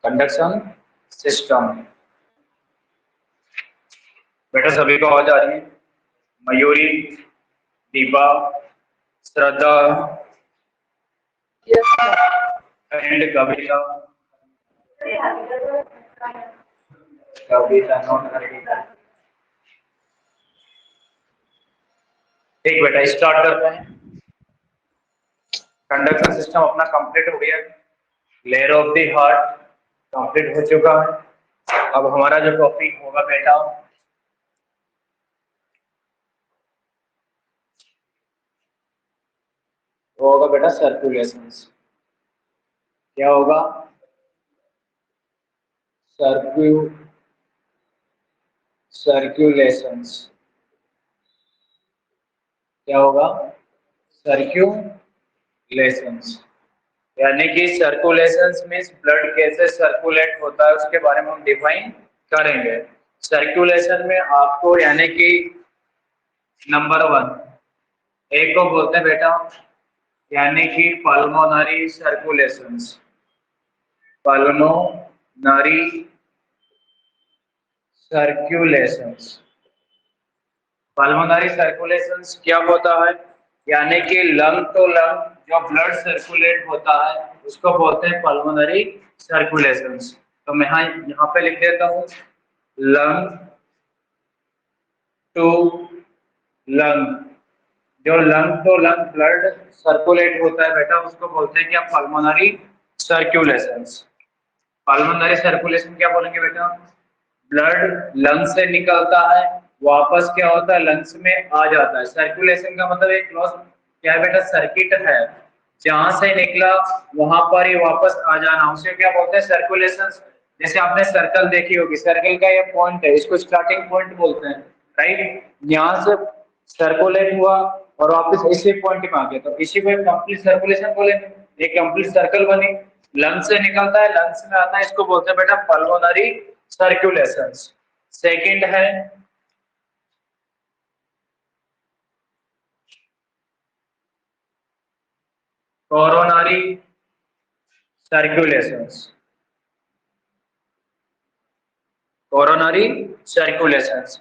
Conduction system. बेटा सभी को आवाज आ रही है? मयूरी, दीपा, श्रद्धा एंड कविता। कविता नॉट कविता। ठीक बेटा, स्टार्ट करते हैं। कंडक्शन सिस्टम अपना कंप्लीट हो गया। Layer of the heart complete हो चुका है। अब हमारा जो टॉपिक होगा बेटा, वो होगा बेटा सर्कुलेशन। क्या होगा? सर्कुलेशंस। क्या होगा? सर्कुलेशंस। यानी कि सर्कुलेशंस मीन्स ब्लड कैसे सर्कुलेट होता है उसके बारे में हम डिफाइन करेंगे। सर्कुलेशन में आपको यानी कि नंबर 1 एक को बोलते हैं बेटा यानी कि pulmonary circulations. Pulmonary circulations. Pulmonary circulations क्या होता है? यानी कि लंग टू लंग जो ब्लड सर्कुलेट होता है उसको बोलते हैं पल्मोनरी सर्कुलेशंस। तो मैं यहाँ पे लिख देता हूँ लंग टू लंग। जो lung to lung blood circulate होता है बेटा उसको बोलते हैं क्या? Pulmonary circulations. पल्मोनरी सर्कुलेशन क्या बोलेंगे बेटा? ब्लड लंग से निकलता है, वापस क्या होता है लंग्स में आ जाता है। सर्कुलेशन का मतलब एक क्लोज क्या है बेटा? सर्किट है, जहां से निकला वहां पर ही वापस आ जाना, उसे क्या बोलते हैं? सर्कुलेशन। जैसे आपने सर्कल देखी होगी, सर्कल का ये पॉइंट है, इसको स्टार्टिंग पॉइंट बोलते हैं, राइट? यहाँ से सर्कुलेट हुआ और वापस इसी पॉइंट में आ गया, तो इसी को कंप्लीट सर्कुलेशन बोलेंगे। एक कंप्लीट सर्कल बनी, लंग्स से निकलता है, लंग्स में आता है, इसको बोलते हैं बेटा पल्मोनरी सर्कुलेशंस। सेकंड है coronary circulations. Coronary circulations.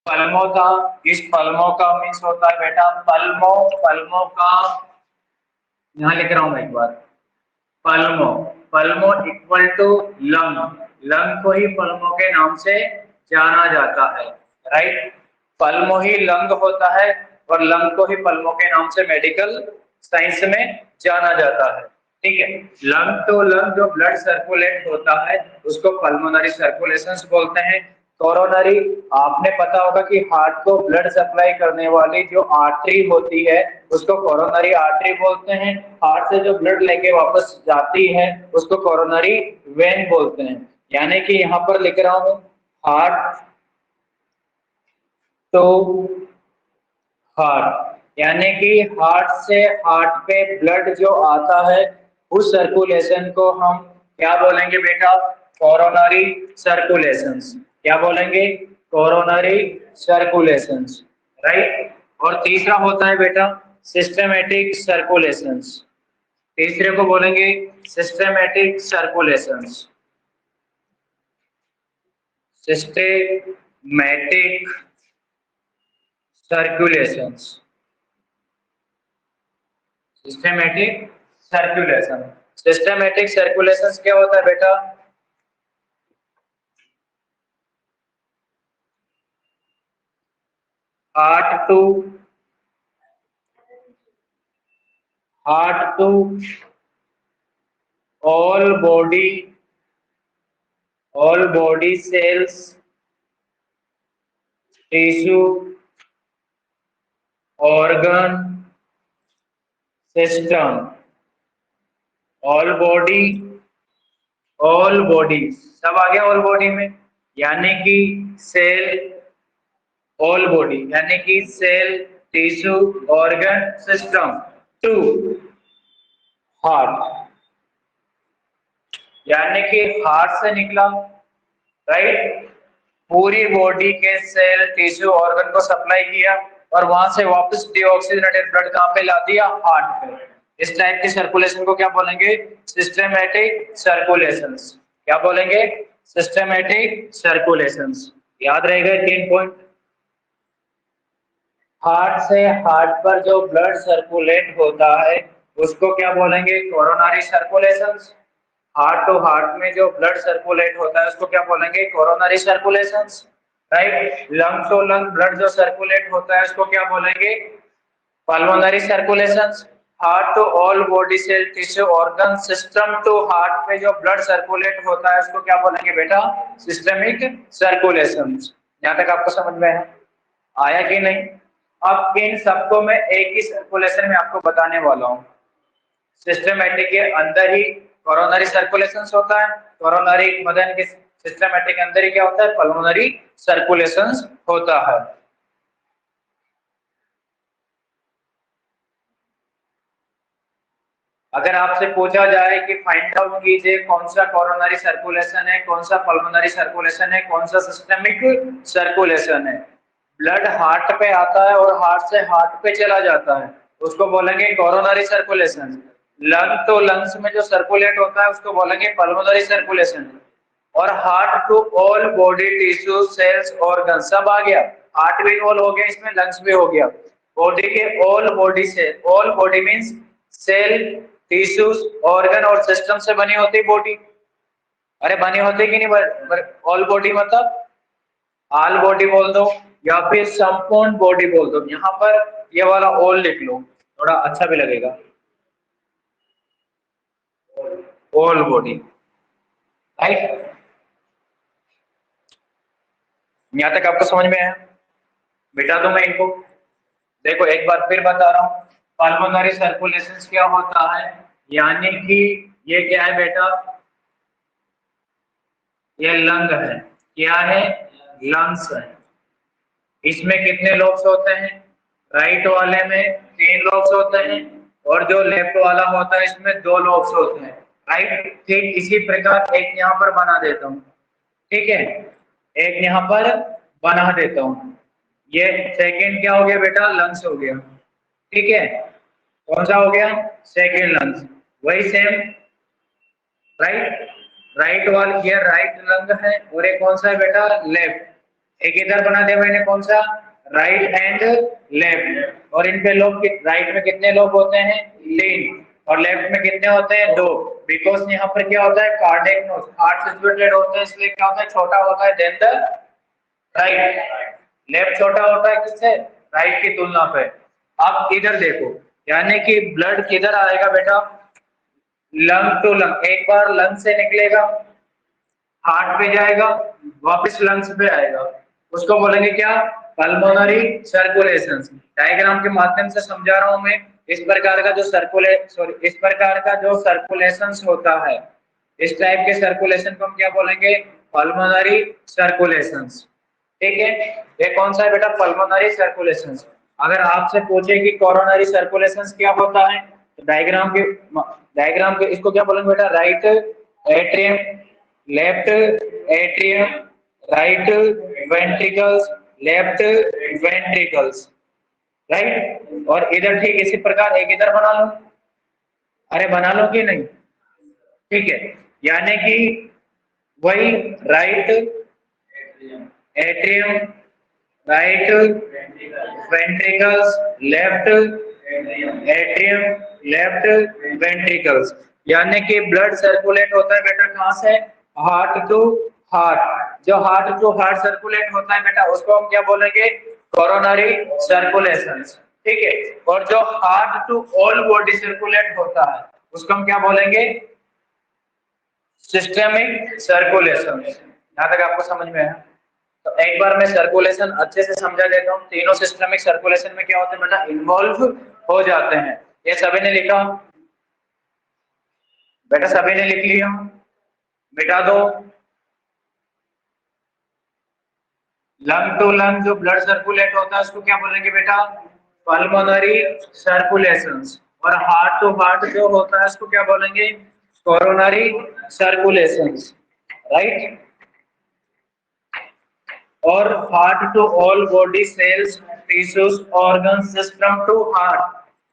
Pulmo का, इस पल्मो का मीन्स होता है बेटा पल्मो। पल्मो का यहां लिख रहा हूं मैं एक बार, pulmo. Pulmo equal to lung. Lung को ही पल्मो के नाम से जाना जाता है, राइट? पल्मो ही लंग होता है और लंग को ही पल्मो के नाम से मेडिकल साइंस में जाना जाता है, ठीक है? लंग टू लंग जो ब्लड सर्कुलेट होता है उसको पल्मोनरी सर्कुलेशंस बोलते हैं। कोरोनरी, आपने पता होगा कि हार्ट को ब्लड सप्लाई करने वाली जो आर्टरी होती है उसको कोरोनरी आर्टरी बोलते हैं। हार्ट से जो ब्लड लेके वापस जाती है उसको कोरोनरी वेन बोलते हैं। यानी कि यहाँ पर लिख रहा हूं हार्ट टू हार्ट, यानी कि हार्ट से हार्ट पे ब्लड जो आता है उस सर्कुलेशन को हम क्या बोलेंगे बेटा? Coronary circulations. क्या बोलेंगे? Coronary circulations, right? और तीसरा होता है बेटा सिस्टमैटिक सर्कुलेशंस। तीसरे को बोलेंगे systematic circulations. Systematic circulations. Systematic circulation. Systematic circulation क्या होता है बेटा? Heart to all body, all body cells, tissue, organ, system. All body, all body सब आ गया ऑल बॉडी में, यानी कि सेल, ऑल बॉडी यानी कि cell, tissue, organ, system. To heart यानी कि हार्ट से निकला, राइट, पूरी बॉडी के सेल, टिश्यू, ऑर्गन को सप्लाई किया और वहां से वापस डीऑक्सीजनेटेड ब्लड कहां पे ला दिया? हार्ट पे। इस टाइप की सर्कुलेशन को क्या बोलेंगे? Systematic circulations. क्या बोलेंगे? Systematic circulations. याद रहेगा 3 पॉइंट। हार्ट से हार्ट पर जो ब्लड सर्कुलेट होता है उसको क्या बोलेंगे? Coronary circulations. Heart to heart में जो ब्लड सर्कुलेट होता है उसको क्या बोलेंगे? Coronary circulations, right. Lung to lung blood जो सर्कुलेट होता है उसको क्या बोलेंगे? Pulmonary circulations. Heart to all body cell, tissue, organ, system to heart में जो ब्लड सर्कुलेट होता है उसको क्या बोलेंगे बेटा? Systemic circulations. यहाँ तक आपको समझ में आया कि नहीं? अब इन सबको मैं एक ही सर्कुलेशन में आपको बताने वाला हूँ। सिस्टमेटिक के अंदर ही कोरोनरी सर्कुलेशंस होता है, कोरोनरी मदन के सिस्टमेटिक के अंदर ही क्या होता है? पल्मोनरी सर्कुलेशंस होता है। अगर आपसे पूछा जाए कि फाइंड आउट कीजिए कौन सा कोरोनरी सर्कुलेशन है, कौन सा पल्मोनरी सर्कुलेशन है, कौन सा सिस्टमिक सर्कुलेशन है, ब्लड हार्ट पे आता है और हार्ट से हार्ट पे चला जाता है, उसको बोलेंगे कोरोनरी सर्कुलेशन। लंग तो लंग्स में जो सर्कुलेट होता है उसको बोलेंगे पल्मोनरी सर्कुलेशन। और heart to all body tissue, cells, organ सब आ गया। हार्ट भी ऑल हो गया, इसमें लंग्स भी हो गया। बॉडी के ऑल बॉडी से, all body means cell, tissues, organ और सिस्टम से बनी होती बॉडी। अरे बनी होती कि नहीं? ऑल बॉडी मतलब ऑल बॉडी बोल दो या फिर संपूर्ण बॉडी बोल दो। यहाँ पर ये वाला ऑल लिख लो, थोड़ा अच्छा भी लगेगा। All body, right. यहाँ तक आपको समझ में आया? बेटा तो मैं इनको देखो एक बार फिर बता रहा हूँ। पल्मोनरी सर्कुलेशन क्या होता है? यानी कि ये क्या है बेटा? ये लंग है। क्या है? लंग्स है। इसमें कितने लॉब्स होते हैं? राइट वाले में 3 लॉब्स होते हैं और जो लेफ्ट वाला होता है इसमें 2 लॉब्स होते हैं, राइट। ठीक इसी प्रकार एक यहाँ पर बना देता हूँ, ठीक है, एक यहाँ पर बना देता हूँ। ये सेकंड क्या हो गया बेटा? लंग्स हो गया, ठीक है। कौन सा हो गया? Second lungs. वही सेम, राइट। राइट वाल ये राइट लंग है और एक कौन सा है बेटा? लेफ्ट। एक इधर बना दिया मैंने, कौन सा? Right and left. और इन पे लोग राइट में कितने लोग होते हैं? 3। और लेफ्ट में कितने होते हैं? 2। बिकॉज यहाँ पर क्या होता है? कार्डियक नोज, हार्ट से रिलेटेड होते हैं, इसलिए क्या होता है? छोटा होता है देन द राइट। लेफ्ट छोटा होता है किससे? राइट की तुलना पे। अब इधर देखो, यानी कि ब्लड किधर आएगा बेटा? Lung to lung. एक बार लंग से निकलेगा, हार्ट पे जाएगा, वापस लंग्स पे आएगा, उसको बोलेंगे क्या? Pulmonary circulation. डायग्राम के माध्यम से समझा रहा हूं मैं। इस प्रकार का जो इस प्रकार का जो सर्कुलेशन होता है, इस टाइप के सर्कुलेशन को हम क्या बोलेंगे? पल्मोनरी सर्कुलेशन, ठीक है। ये कौन सा है बेटा? Pulmonary circulation. अगर आपसे पूछे कि कोरोनरी सर्कुलेशन क्या होता है, तो डायग्राम के इसको क्या बोलेंगे बेटा? Right atrium, left atrium, right ventricles, left ventricles, right. और इधर ठीक इसी प्रकार एक इधर बना लो। अरे बना लो कि नहीं? ठीक है, यानी कि वही right atrium, right ventricles, left atrium, left ventricles. यानी कि ब्लड सर्कुलेट होता है बेटा कहां से? Heart to heart. जो हार्ट टू हार्ट सर्कुलेट होता है बेटा उसको हम क्या बोलेंगे? कोरोनरी सर्कुलेशन, ठीक है। और जो heart to all body circulate होता है उसको हम क्या बोलेंगे? Systemic circulation. यहाँ तक आपको समझ में आया? तो एक बार मैं सर्कुलेशन अच्छे से समझा देता हूँ। तीनों सिस्टमिक सर्कुलेशन में क्या होते हैं बेटा? इन्वॉल्व हो जाते हैं। ये सभी ने लिखा बेटा? सभी ने लिख लिया? मिटा दो। लंग टू लंग जो ब्लड सर्कुलेट होता है उसको क्या बोलेंगे बेटा? Pulmonary circulations. और हार्ट टू हार्ट जो होता है उसको क्या बोलेंगे? Coronary circulations, right. और heart to all body cells tissues organ system to heart,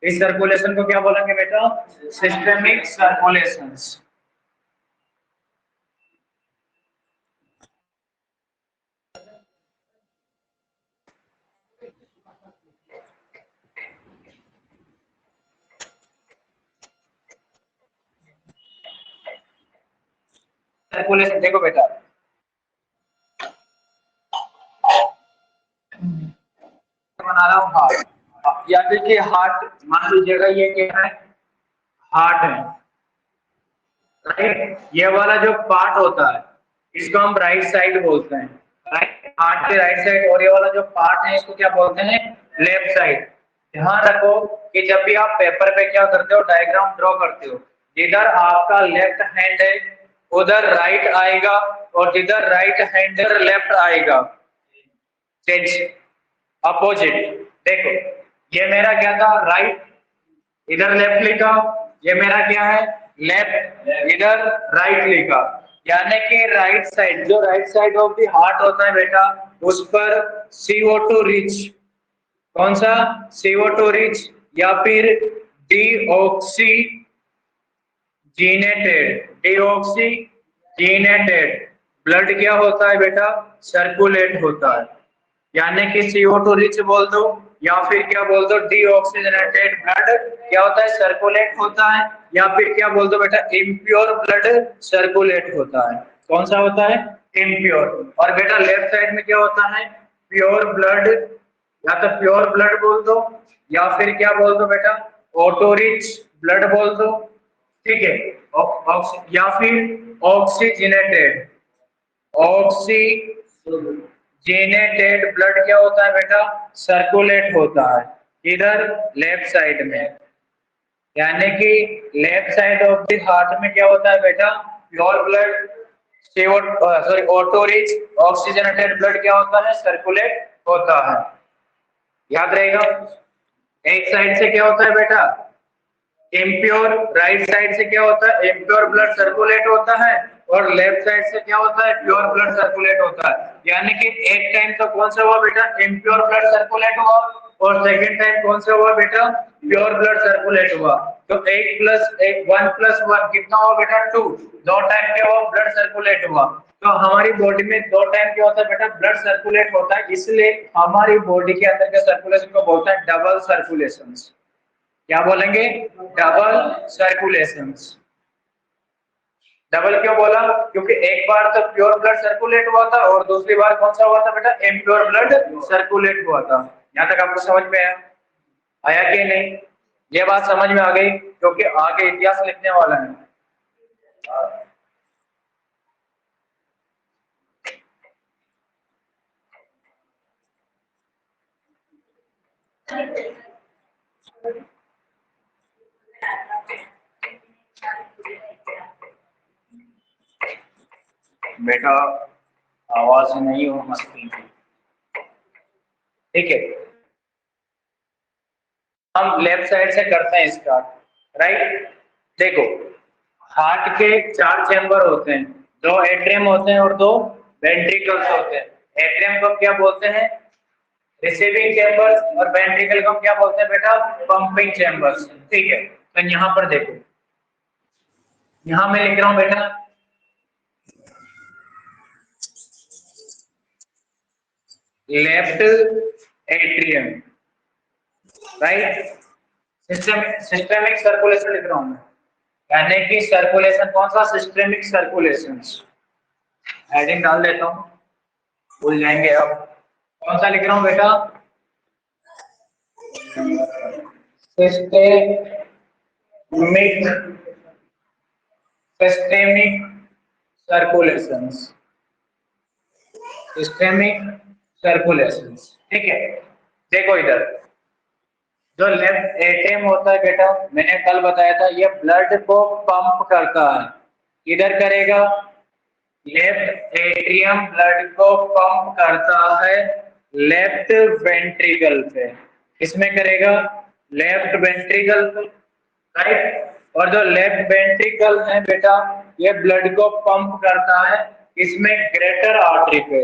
इस सर्कुलेशन को क्या बोलेंगे बेटा? Systemic circulations. सर्कुलेशन देखो बेटा, बना रहा हूँ हार्ट, या देखिए हार्ट मान लीजिएगा ये क्या है? हार्ट है, राइट। ये वाला जो पार्ट होता है इसको हम राइट साइड बोलते हैं, राइट, हार्ट के राइट साइड। और ये वाला जो पार्ट है इसको क्या बोलते हैं? Left side. ध्यान रखो कि जब भी आप पेपर पे क्या करते हो, डायग्राम ड्रॉ करते हो, जिधर आपका लेफ्ट हैंड है उधर राइट आएगा, और जिधर राइट हैंड लेफ्ट आएगा, चेंज अपोजिट। देखो ये मेरा क्या था? राइट, इधर लेफ्ट लिखा, ये मेरा क्या है? लेफ्ट, इधर राइट लिखा। यानी कि राइट साइड, जो right side of the heart होता है बेटा, उस पर CO2 रिच, कौन सा? CO2 रिच, या फिर डीऑक्सीजीनेटेड, डीऑक्सीजीनेटेड ब्लड क्या होता है बेटा? सर्कुलेट होता है। यानी कि CO2 रिच बोल दो, या फिर क्या बोल दो? डीऑक्सीजनेटेड ब्लड क्या होता है? सर्कुलेट होता है। या फिर क्या बोल दो बेटा? इम्प्योर ब्लड सर्कुलेट होता है। कौन सा होता है? इम्प्योर। और बेटा लेफ्ट साइड में क्या होता है? प्योर ब्लड, या तो प्योर ब्लड बोल दो, या फिर क्या बोल दो बेटा? ऑटो रिच ब्लड बोल दो, ठीक है। या फिर ऑक्सीजनेटेड, ऑक्सीजनेटेड ब्लड क्या होता है बेटा? सर्कुलेट होता है। इधर लेफ्ट साइड में, यानी कि left side of the heart में क्या होता है बेटा? Pure blood, sorry auto rich oxygenated blood क्या होता है? सर्कुलेट होता है। याद रहेगा। एक साइड से क्या होता है बेटा? इम्प्योर, राइट साइड से क्या होता है? इम्प्योर ब्लड सर्कुलेट होता है, और लेफ्ट साइड से क्या होता है? प्योर ब्लड सर्कुलेट होता है। यानी कि एक टाइम तो कौन सा हुआ बेटा? इम्प्योर ब्लड सर्कुलेट हुआ, और सेकंड टाइम कौन सा हुआ बेटा? प्योर ब्लड सर्कुलेट हुआ। तो एक प्लस एक, 1 + 1 कितना हुआ बेटा? 2। दो टाइम क्या हुआ? ब्लड सर्कुलेट हुआ। तो हमारी बॉडी में दो टाइम क्या होता है बेटा? ब्लड सर्कुलेट होता है, इसलिए हमारी बॉडी के अंदर के सर्कुलेशन को बोलते हैं डबल सर्कुलेशन। क्या बोलेंगे? Double circulations. डबल क्यों बोला? क्योंकि एक बार तो प्योर ब्लड सर्कुलेट हुआ था, और दूसरी बार कौन सा हुआ था बेटा? इम्प्योर ब्लड सर्कुलेट हुआ था। यहाँ तक आपको समझ में आया? आया कि नहीं? ये बात समझ में आ गई, क्योंकि आगे इतिहास लिखने वाला है। बेटा आवाज नहीं हो मस्ती, ठीक है। हम लेफ्ट साइड से करते हैं स्टार्ट, राइट। देखो हार्ट के 4 चैम्बर होते हैं, 2 एट्रियम होते हैं और 2 वेंट्रिकल्स होते हैं। एट्रियम को क्या बोलते हैं? रिसीविंग चैम्बर्स, और वेंट्रिकल को क्या बोलते हैं बेटा? पंपिंग चैम्बर्स, ठीक है। तो यहाँ पर देखो, यहाँ मैं लिख रहा हूँ बेटा left atrium, right. Systemic circulation लिख रहा हूँ मैं, यानी कि सर्कुलेशन कौन सा? Systemic circulation. हेडिंग डाल देता हूँ, भूल जाएंगे अब। कौन सा लिख रहा हूँ बेटा? Systemic, systemic circulations, systemic circulations, ठीक है। देखो इधर जो लेफ्ट एट्रियम होता है बेटा, मैंने कल बताया था, ये ब्लड को पंप करता है। इधर करेगा, लेफ्ट एट्रियम ब्लड को पंप करता है लेफ्ट वेंट्रिकल पे। किसमें करेगा? लेफ्ट वेंट्रिकल पे, राइट। और जो लेफ्ट वेंट्रिकल है बेटा, ये ब्लड को पंप करता है इसमें ग्रेटर आर्टरी पे।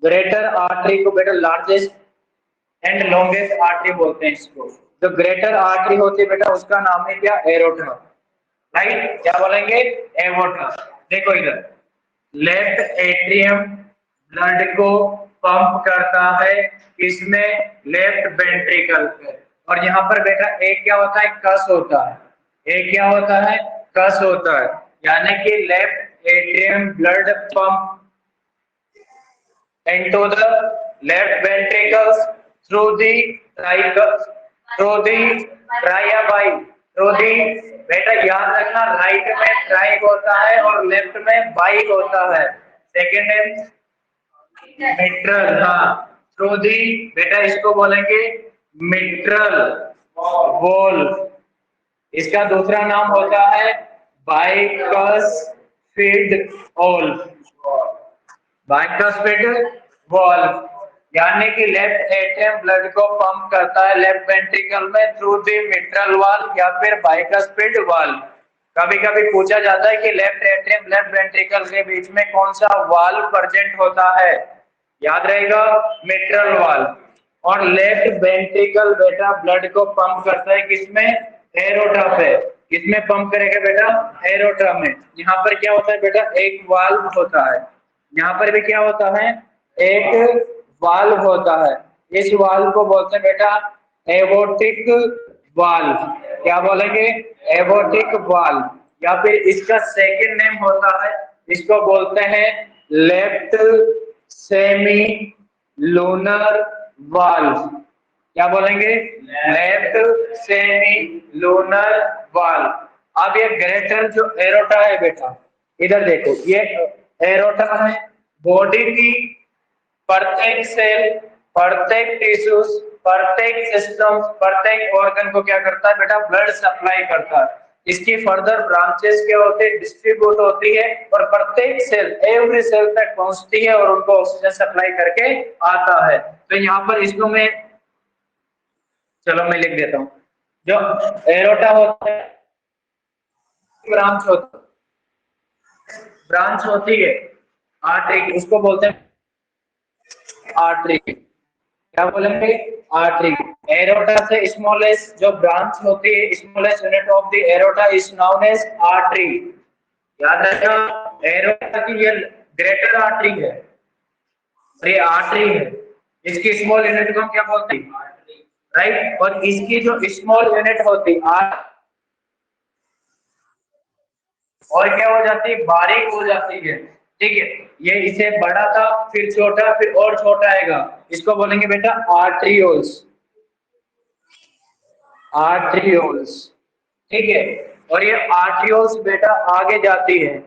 ग्रेटर आर्टरी को बेटा लार्जेस्ट एंड लॉन्गेस्ट आर्टरी बोलते हैं इसको। जो ग्रेटर आर्टरी होती है बेटा उसका नाम है क्या? Aorta, right. क्या बोलेंगे? एरोटा। देखो इधर, लेफ्ट एट्रियम ब्लड को पंप करता है इसमें लेफ्ट वेंट्रिकल पे। और यहाँ पर बेटा एक क्या होता है? कस होता है। एक क्या होता है? कस होता है। यानी कि left atrium blood pump into the left ventricles through the tricus, through the triabi, through the, बेटा याद रखना राइट में ट्राइक होता है और लेफ्ट में बाइक होता है। सेकेंड है मिट्रल, हाँ, थ्रू दी, बेटा इसको बोलेंगे मिट्रल वॉल। इसका दूसरा नाम होता है bikes feed all, bicuspid valve. यानी कि लेफ्ट एट्रियम ब्लड को पंप करता है लेफ्ट वेंट्रिकल में थ्रू द मिट्रल वाल्व या फिर बाइकस्पिड वाल्व। कभी कभी पूछा जाता है कि लेफ्ट एट्रियम लेफ्ट वेंट्रिकल के बीच में कौन सा वाल्व प्रेजेंट होता है? याद रहेगा, मिट्रल वाल्व। और लेफ्ट वेंट्रिकल बेटा ब्लड को पंप करता है किसमें? एरोटा पे। किसमें पंप करेगा बेटा? एरोटा में। यहाँ पर क्या होता है बेटा? एक वाल्व होता है। यहाँ पर भी क्या होता है? एक वाल्व होता है। इस वाल्व को बोलते हैं बेटा एवोटिक वाल्व। क्या बोलेंगे? Aortic valve. या फिर इसका सेकंड नेम होता है, इसको बोलते हैं लेफ्ट सेमी लूनर वाल्व। क्या बोलेंगे? Left semi lunar valve. अब ये ग्रेटर जो एरोटा है बेटा, इधर देखो, ये एरोटा है। बॉडी की प्रत्येक सेल, प्रत्येक टिश्यूज, प्रत्येक सिस्टम, प्रत्येक ऑर्गन को क्या करता है बेटा? ब्लड सप्लाई करता है। इसकी फर्दर ब्रांचेस क्या होती है? डिस्ट्रीब्यूट होती है और प्रत्येक सेल, एवरी सेल तक पहुंचती है और उनको ऑक्सीजन सप्लाई करके आता है। तो यहाँ पर इसको मैं, चलो मैं लिख देता हूँ। जो एरोटा होता है, ब्रांच होता है, ब्रांच होती है आर्टरी, उसको बोलते हैं आर्टरी। क्या बोलेंगे? आर्टरी। एरोटा से स्मॉलेस्ट जो ब्रांच होती है, smallest unit of the aorta is known as artery. याद रखना, एरोटा की ये ग्रेटर आर्टरी है और ये आर्टरी है। इसकी स्मॉल यूनिट को हम क्या बोलते हैं? राइट। और इसकी जो स्मॉल यूनिट होती है और क्या हो जाती है? बारीक हो जाती है। ठीक है, ये इसे बड़ा था, फिर छोटा, फिर और छोटा आएगा। इसको बोलेंगे बेटा आर्ट्रियोल्स। आर्ट्रियोल्स, ठीक है। और ये आर्ट्रियोल्स बेटा आगे जाती है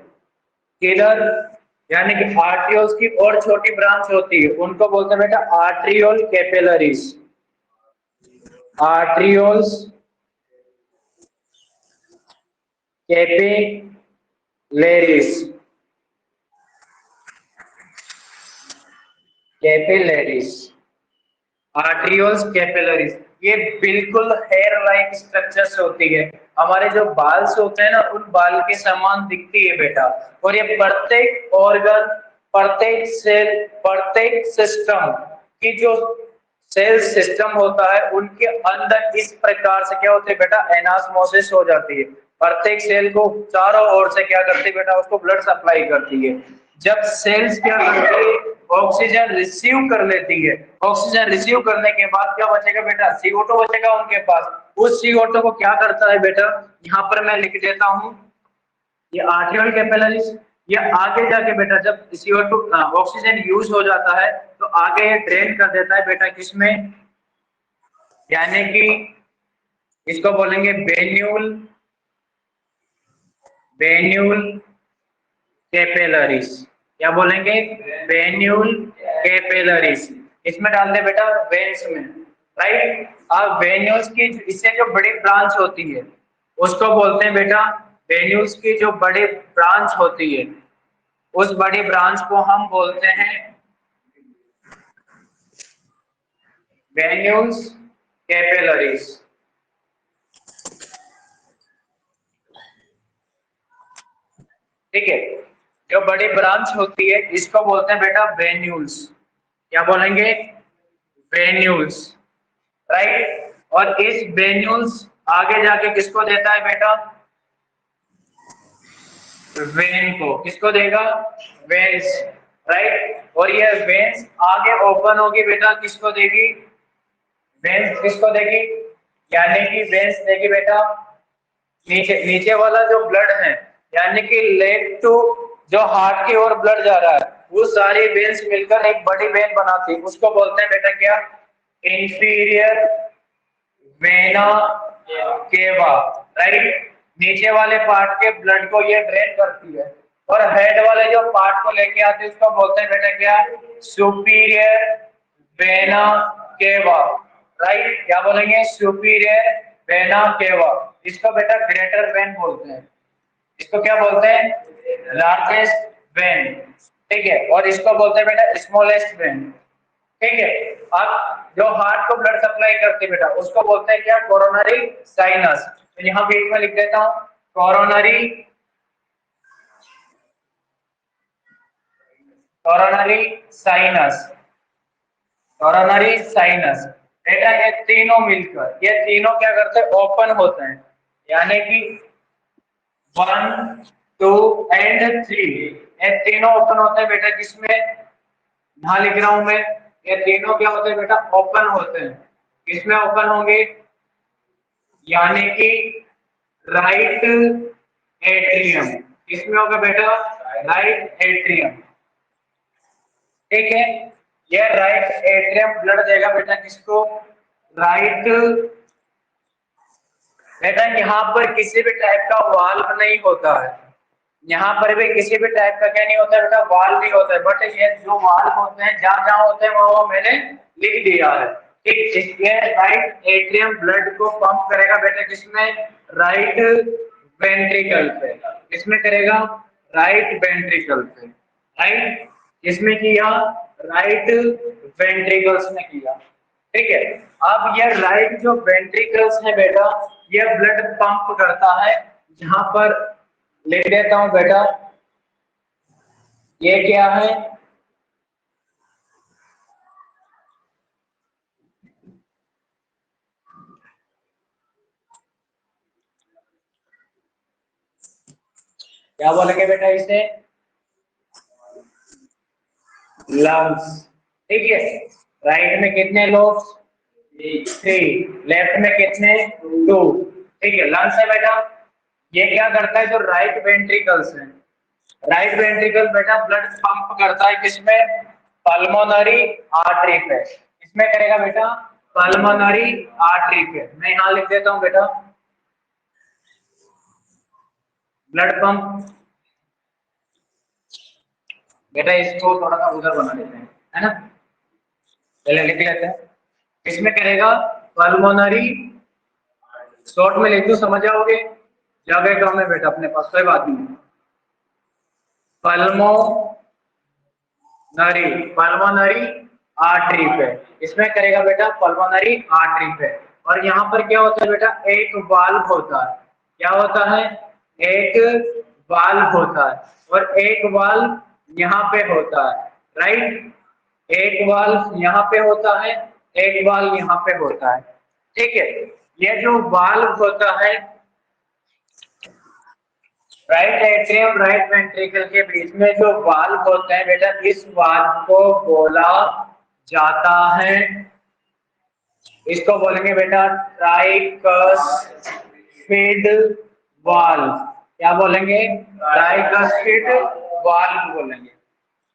किधर? यानी कि आर्ट्रियोल्स की और छोटी ब्रांच होती है, उनको बोलते हैं बेटा arteriole capillaries. Arterioles capillaries, capillaries, arterioles capillaries. ये बिल्कुल हेयर लाइक स्ट्रक्चर्स होती है। हमारे जो बाल्स होते हैं ना, उन बाल के समान दिखती है बेटा। और ये प्रत्येक ऑर्गन, प्रत्येक सेल, प्रत्येक सिस्टम की जो सेल सिस्टम होता है उनके अंदर इस प्रकार से क्या होते है बेटा? एनास्मोसिस हो जाती है। प्रत्येक सेल को चारों ओर से क्या करती है बेटा? उसको ब्लड सप्लाई करती है। जब सेल्स क्या करती है? ऑक्सीजन रिसीव कर लेती है। ऑक्सीजन रिसीव करने के बाद क्या बचेगा बेटा? CO2 बचेगा उनके पास। उस CO2 को क्या करता है बेटा? यहाँ पर मैं लिख देता हूँ, ये आर्ट्रियल कैपिलरीज। ये आगे जाके बेटा जब CO2 ऑक्सीजन यूज हो जाता है तो आगे ये ड्रेन कर देता है बेटा किसमें? यानी कि इसको बोलेंगे वेन्यूल, वेन्यूल कैपिलरीज। क्या बोलेंगे? Venule capillaries. इसमें डाल दे बेटा वेन्स में, राइट। अब वेन्यूल्स की इससे जो बड़ी ब्रांच होती है उसको बोलते हैं बेटा, वेन्यूल्स की जो बड़ी ब्रांच होती है उस बड़ी ब्रांच को हम बोलते हैं वेन्यूल्स कैपिलरीज। ठीक है, जो बड़ी ब्रांच होती है इसको बोलते हैं बेटा वेन्यूल्स। क्या बोलेंगे? Venules, right. और इस वेन्यूल्स आगे जाके किसको देता है बेटा? वेन को। किसको देगा? Veins, right. और ये वेन्स आगे ओपन होगी बेटा, किसको देगी? वेन्स किसको देगी? यानी कि वेन्स देगी बेटा नीचे, नीचे वाला जो ब्लड है, यानी कि लेग टू जो हार्ट की ओर ब्लड जा रहा है, वो सारी वेन्स मिलकर एक बड़ी वेन बनाती है, उसको बोलते हैं बेटा क्या? Inferior vena cava, right. नीचे वाले पार्ट के ब्लड को ये ड्रेन करती है, और हेड वाले जो पार्ट को लेके आते हैं उसको बोलते हैं बेटा क्या? Superior vena cava, right. क्या बोलेंगे? Superior vena cava. इसको बेटा ग्रेटर वेन बोलते हैं। इसको क्या बोलते हैं? Largest when. ठीक है, और इसको बोलते हैं बेटा स्मॉलेस्ट वेन। ठीक है, अब जो हार्ट को ब्लड सप्लाई करती है बेटा उसको बोलते हैं क्या? Coronary sinus. तो यहाँ बीच में लिख देता हूँ coronary, coronary sinus, coronary sinus. बेटा ये तीनों मिलकर, ये तीनों क्या करते हैं? ओपन होते हैं, यानी कि 1 2 एंड 3, ये तीनों ओपन होते हैं बेटा। किसमें? यहाँ लिख रहा हूं मैं, ये तीनों क्या होते हैं बेटा? ओपन होते हैं। किसमें ओपन होंगे? यानी कि राइट एट्रियम। किसमें होगा बेटा? Right atrium. ठीक है, ये राइट एट्रियम ब्लड देगा बेटा किसको? राइट। बेटा यहाँ पर किसी भी टाइप का वाल्व नहीं होता है, यहाँ पर भी किसी भी टाइप का क्या नहीं होता है बेटा? वाल्व नहीं होता है। बट ये जो वाल्व होते हैं जहां जहां होते हैं वो मैंने लिख दिया है। ठीक, इसलिए राइट एट्रियम ब्लड को पंप करेगा बेटा किसमें? राइट वेंट्रिकल पे। किसमें करेगा? राइट वेंट्रिकल पे, राइट। किसमें किया? राइट वेंट्रिकल्स में किया। ठीक है, अब ये राइट जो वेंट्रिकल्स है बेटा, ये ब्लड पंप करता है जहां पर, लिख देता हूं बेटा, ये क्या है? क्या बोलेंगे बेटा इसे? लंग्स। ठीक है, राइट में कितने लोब्स? 3, लेफ्ट में कितने? 2। ठीक है, लंग्स है बेटा। ये क्या करता है? जो राइट वेंट्रिकल्स है, राइट वेंट्रिकल बेटा ब्लड पंप करता है किसमें? पल्मोनरी आर्टरी पे। इसमें करेगा बेटा? पल्मोनरी आर्टरी पे। मैं यहां लिख देता हूं बेटा ब्लड पंप। बेटा इसको थोड़ा सा उधर बना देते हैं, है ना? पहले लिख लेते हैं। इसमें करेगा पल्मोनरी, शॉर्ट में लिख दो समझ जाओगे, जगह कम है बेटा अपने पास, कोई बात नहीं। पल्मोनरी, पल्मोनरी आर्टरी पे। इसमें करेगा बेटा पल्मोनरी आर्टरी पे। और यहाँ पर क्या होता है बेटा? एक वाल्व होता है। क्या होता है? एक वाल्व होता है, और एक वाल्व यहाँ पे होता है, राइट। एक वाल्व यहाँ पे होता है, एक वाल्व यहाँ पे होता है। ठीक है, ये जो वाल्व होता है राइट एट्रियम राइट वेंट्रिकल के बीच में जो वाल्व होते हैं बेटा, इस वाल्व को बोला जाता है, इसको बोलेंगे बेटा ट्राइकस्पिड वाल्व। क्या बोलेंगे? ट्राइकस्पिड वाल्व बोलेंगे।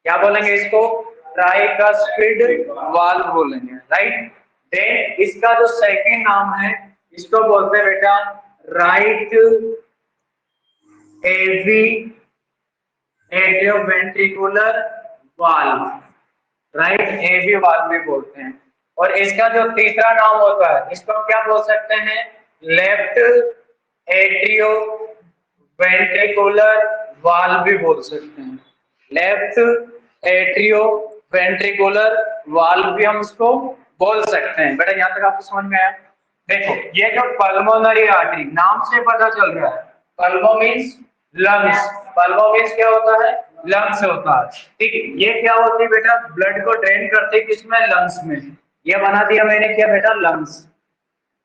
क्या बोलेंगे इसको? ट्राइकस्पिड वाल्व बोलेंगे, राइट। देन इसका जो सेकंड नाम है, इसको बोलते हैं बेटा राइट एवी एट्रियोवेंट्रिकुलर वाल्व, राइट एवी वाल्व भी बोलते हैं। और इसका जो तीसरा नाम होता है, इसको क्या बोल सकते हैं? लेफ्ट एट्रियो वेंट्रिकुलर वाल्व भी बोल सकते हैं। लेफ्ट एट्रियो वेंट्रिकुलर वाल्व भी हम इसको बोल सकते हैं। बेटा यहाँ तक आपको समझ में आया? देखो ये जो पल्मोनरी आर्टरी नाम से पता चल रहा है, pulmo means lungs, pulmo means क्या होता है? लंग्स होता है। ठीक है, ये क्या होती है बेटा? ब्लड को ड्रेन करते है किसमें? लंग्स में। ये बना दिया मैंने क्या बेटा? लंग्स।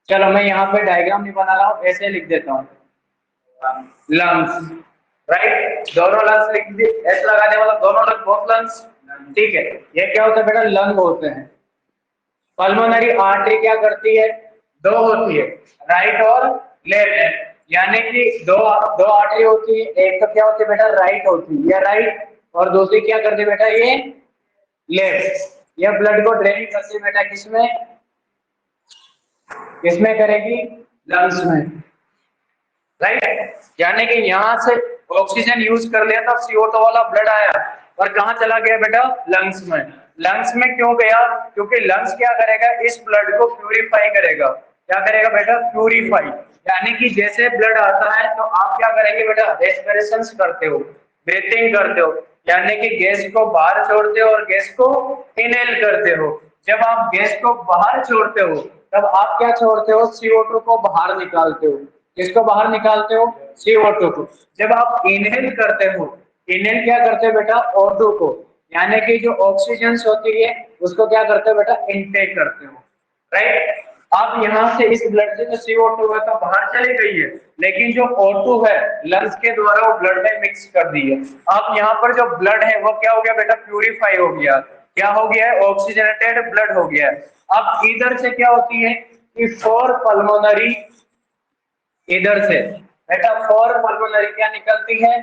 चलो मैं यहाँ पे डायग्राम नहीं बना रहा हूँ, ऐसे लिख देता हूँ लंग्स, राइट। दोनों लंग्स लिख दिए, ऐसे लगाने वाला दोनों लंग, बोथ लंग्स। ठीक है, ये क्या होता है बेटा? लंग होते हैं। पल्मोनरी आर्टरी क्या करती है? दो होती है, राइट और लेफ्ट, यानी कि दो दो आर्टरी होती है। एक तो क्या होती है बेटा? राइट होती है, ये राइट, और दूसरी क्या करती है बेटा? ये लेफ्ट। ये ब्लड को ड्रेन करती है बेटा किसमें? किसमें करेगी? लंग्स में, राइट। यानी कि यहाँ से ऑक्सीजन यूज कर लिया था, CO2 वाला ब्लड आया और कहाँ चला गया बेटा? लंग्स में। लंग्स में क्यों गया? क्योंकि लंग्स क्या करेगा? इस ब्लड को प्यूरिफाई करेगा। क्या करेगा बेटा? प्यूरिफाई। यानी कि जैसे ब्लड आता है तो आप क्या करेंगे बेटा? रेस्पिरेशन करते हो, ब्रीथिंग करते हो, यानी कि गैस को बाहर छोड़ते हो और गैस को इनहेल करते हो। जब आप गैस को बाहर छोड़ते हो तब आप क्या छोड़ते हो? CO2 को बाहर निकालते हो। किसको बाहर निकालते हो? CO2 को। जब आप इनहेल करते हो, इनहेल क्या करते हो बेटा? O2 को, यानी कि जो ऑक्सीजन होती है उसको क्या करते हो बेटा? इनटेक करते हो, राइट। अब यहाँ से इस ब्लड से जो CO2 है तो बाहर चली गई है, लेकिन जो O2 है लंग्स के द्वारा वो ब्लड में मिक्स कर दी है। अब यहाँ पर जो ब्लड है वो क्या हो गया बेटा? प्यूरिफाई हो गया। क्या हो गया है? ऑक्सीजनेटेड ब्लड हो गया है। अब इधर से क्या होती है कि फॉर पल्मोनरी, इधर से बेटा फॉर पल्मोनरी क्या निकलती है?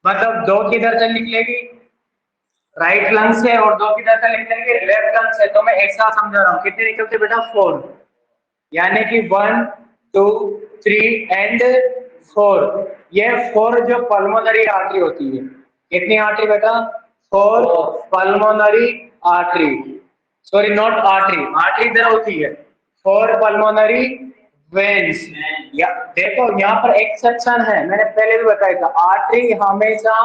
मतलब दो किधर से निकलेगी? राइट लंग से, और दो किधर से निकलेंगे? लेफ्ट लंग से। तो मैं एक साथ समझा रहा हूँ, कितने निकलते बेटा? 4, यानी कि 1 2 3 एंड 4। ये 4 जो पल्मोनरी आर्टरी होती है। कितनी आर्टरी बेटा? 4 pulmonary artery, sorry not artery, artery इधर होती है। 4 पल्मोनरी वेन्स। या देखो यहाँ पर एक्सेप्शन है, मैंने पहले भी बताया था, आर्टरी हमेशा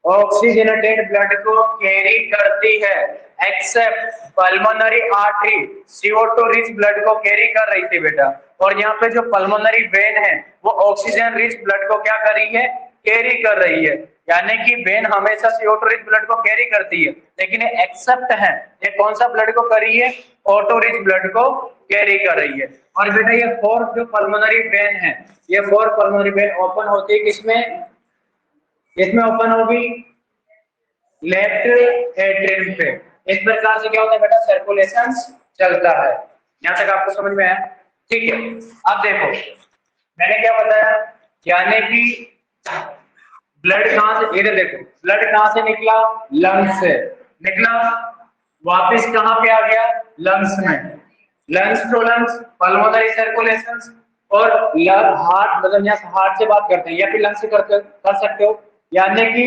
ऑक्सीजनेटेड ब्लड को कैरी करती है, accept pulmonary artery CO2 rich blood को कैरी कर रही थी बेटा। और यहाँ पे जो पल्मोनरी वेन है वो ऑक्सीजन रिच ब्लड को क्या कर रही है? कैरी कर रही है। यानी कि वेन हमेशा CO2 रिच ब्लड को कैरी करती है, लेकिन ये एक्सेप्ट है, ये कौन सा ब्लड को कर रही है? O2 रिच ब्लड को कैरी कर रही है। और बेटा ये 4 जो पल्मोनरी वेन है, ये 4 पल्मोनरी वेन ओपन होती है किसमें? किसमें ओपन होगी? लेफ्ट एट्रियम पे। इस प्रकार से क्या होता है बेटा? सर्कुलेशन चलता है। यहां तक आपको समझ में आया? ठीक है, अब देखो मैंने क्या बताया, यानी कि ब्लड कहां से, इधर देखो ब्लड कहां से निकला? लंग्स से निकला, वापस कहां पे आ गया? लंग्स में। Lungs to lungs pulmonary circulation, और हार्ट, मतलब यहाँ हार्ट से बात करते हैं या फिर लंग्स से कर सकते हो, यानी कि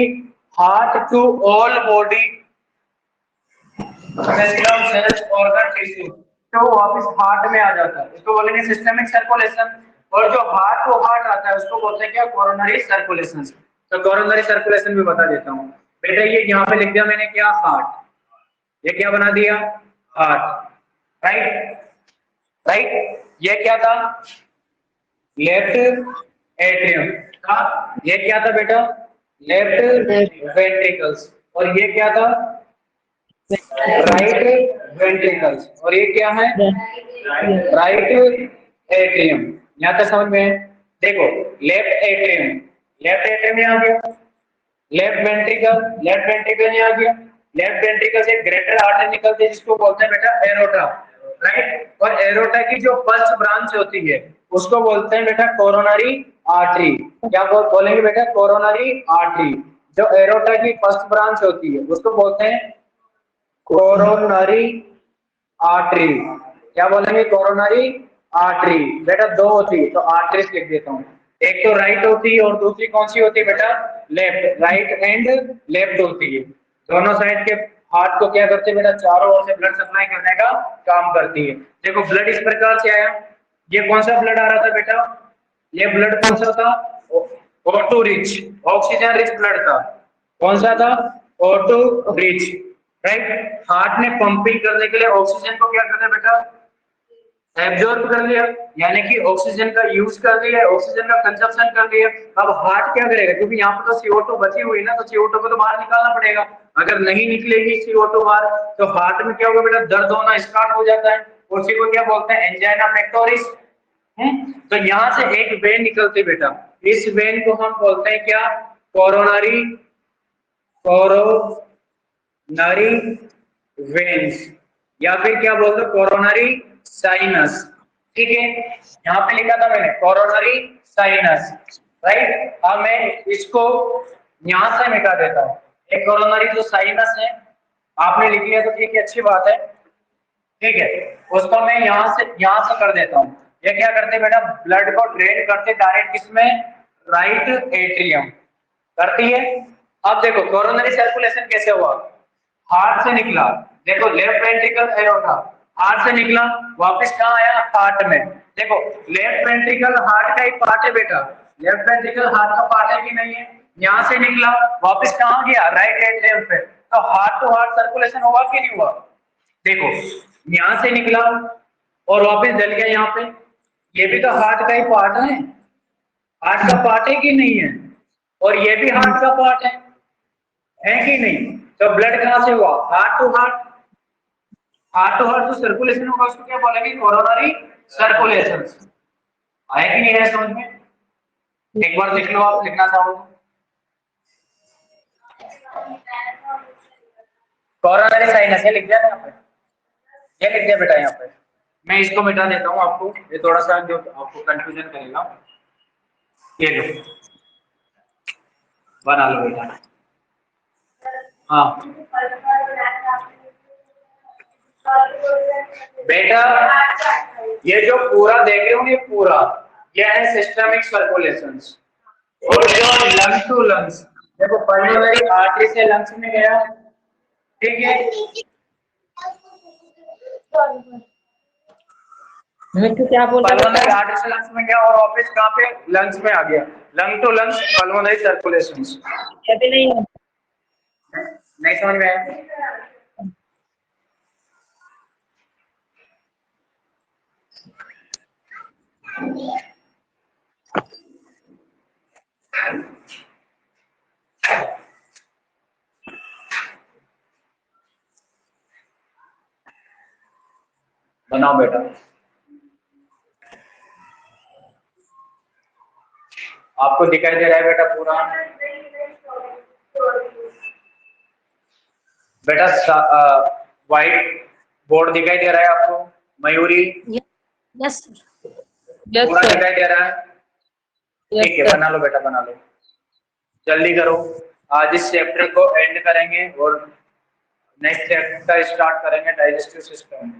heart to all body cells organ tissue, तो वापस हार्ट में आ जाता है, इसको बोलेंगे सिस्टेमिक सर्कुलेशन। और जो हार्ट टू हार्ट आता है उसको बोलते हैं क्या? Coronary circulation. तो कोरोनरी सर्कुलेशन भी बता देता हूँ बेटा। ये यहाँ पे लिख दिया मैंने क्या? हार्ट। ये क्या बना दिया? Heart, right, right. ये क्या था? लेफ्ट एट्रियम का। ये क्या था बेटा? Left ventricles. और ये क्या था? Right ventricles. और ये क्या है? Right atrium. यहाँ तक समझ में? देखो लेफ्ट एट्रियम, लेफ्ट एट्रियम में आ गया, लेफ्ट वेंट्रिकल, लेफ्ट वेंट्रिकल में आ गया, लेफ्ट वेंट्रिकल से ग्रेटर आर्टरी निकलती है जिसको बोलते हैं बेटा एरोटा, राइट। और एरोटा की जो फर्स्ट ब्रांच होती है उसको बोलते हैं बेटा कोरोनरी आर्टरी। क्या बोलेंगे बेटा? Coronary artery. जो एरोटा की फर्स्ट ब्रांच होती है उसको बोलते हैं कोरोनरी आर्टरी। क्या बोलेंगे? Coronary artery. बेटा दो होती है तो आर्टरीज लिख देता हूँ, एक तो राइट होती है और दूसरी कौन सी होती है बेटा? लेफ्ट, राइट एंड लेफ्ट होती है। दोनों साइड के हार्ट को क्या करते हैं बेटा? चारों ओर से ब्लड सप्लाई करने का काम करती है। देखो ब्लड इस प्रकार से आया, ये कौन सा ब्लड आ रहा था बेटा? ये ब्लड कौन सा था? O2 rich, oxygen rich blood था। कौन सा था? O2 rich, right. हार्ट ने पंपिंग करने के लिए ऑक्सीजन को क्या करना बेटा? एब्जॉर्ब कर लिया, यानी कि ऑक्सीजन का यूज कर लिया, ऑक्सीजन का कंजप्शन कर लिया। अब हार्ट क्या करेगा? क्योंकि यहाँ पर तो CO2 बची हुई ना, तो CO2 को तो बाहर निकालना पड़ेगा। अगर नहीं निकलेगी CO2 बाहर, तो हार्ट में क्या होगा बेटा? दर्द होना स्टार्ट हो जाता है। उसी को क्या बोलते हैं? Angina pectoris. तो यहाँ से एक वेन निकलती बेटा, इस वेन को हम बोलते हैं क्या? कोरोनरी, कोरोनरी वेन्स, या फिर क्या बोलते हैं? Coronary sinus. ठीक है, यहाँ पे लिखा था मैंने कोरोनरी साइनस, राइट। अब मैं इसको यहां से मिटा देता हूँ। एक कोरोनरी जो साइनस है, आपने लिख लिया तो ठीक है, अच्छी बात है। ठीक है, उसको मैं यहां से कर देता हूँ। ये क्या करते बेटा? ब्लड को ड्रेन करते डायरेक्ट किसमें? राइट एट्रियम करती है। अब देखो कोरोनरी सर्कुलेशन कैसे हुआ? हार्ट से निकला, देखो लेफ्ट वेंट्रिकल एरोटा, हार्ट से निकला, वापस कहाँ आया? हार्ट में। देखो लेफ्ट वेंट्रिकल हार्ट का ही पार्ट है बेटा, लेफ्ट वेंट्रिकल हार्ट का पार्ट है कि नहीं है? यहाँ से निकला, वापस कहाँ गया? राइट एट्रियम पे। तो हार्ट टू हार्ट सर्कुलेशन हुआ कि नहीं हुआ? देखो यहां से निकला और वापस डल गया यहाँ पे, ये भी तो हार्ट का ही पार्ट हार्ट का पार्ट है कि नहीं है? और ये भी हार्ट का पार्ट है कि नहीं? तो ब्लड कहां से हुआ? Heart to heart. Heart to heart जो सर्कुलेशन होगा उसको क्या बोलेंगे? Coronary circulation. आया कि नहीं है समझ में? एक बार लिख लो, आप लिखना चाहो तो। कोरोनरी साइनस है, लिख दिया ना यहाँ पे? ये लिख दिया बेटा यहाँ पे। मैं इसको मिटा देता हूँ आपको, ये थोड़ा सा जो आपको कंफ्यूजन करेगा। ये लो, बना लो बेटा। हाँ बेटा, ये जो पूरा देख रहे हो, ये पूरा ये है सिस्टमिक सर्कुलेशंस। और जो लंग्स टू लंग्स, देखो पल्मोनरी आर्टरी से लंग्स में गया, ठीक है। क्या बोल रहा पल्मोनरी बेटा? आर्टरी से लंग्स में गया और वापस कहाँ पे? लंग्स में आ गया। Lung to lungs pulmonary circulations. अभी नहीं है। नहीं समझ में आया? बनाओ बेटा। आपको दिखाई दे रहा है बेटा पूरा? बेटा व्हाइट बोर्ड दिखाई दे रहा है आपको? मयूरी यस यस पूरा सर। दिखाई दे रहा है? यस ठीक है, सर। बना लो बेटा, बना लो, जल्दी करो। आज इस चैप्टर को एंड करेंगे और नेक्स्ट चैप्टर स्टार्ट करेंगे, डाइजेस्टिव सिस्टम।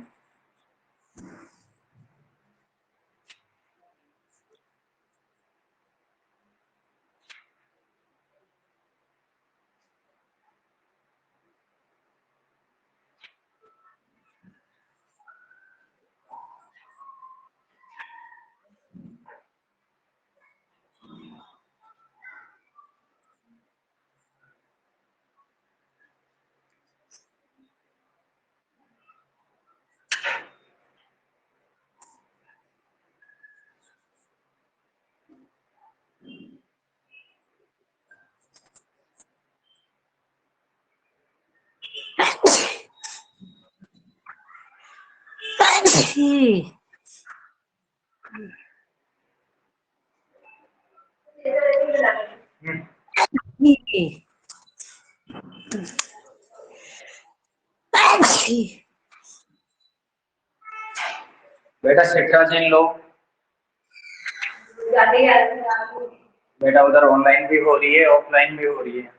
बेटा सिट्राजिन लो। बेटा उधर ऑनलाइन भी हो रही है, ऑफलाइन भी हो रही है,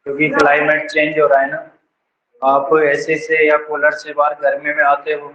क्योंकि क्लाइमेट चेंज हो रहा है ना। आप एसी से या कूलर से बाहर गर्मी में आते हो।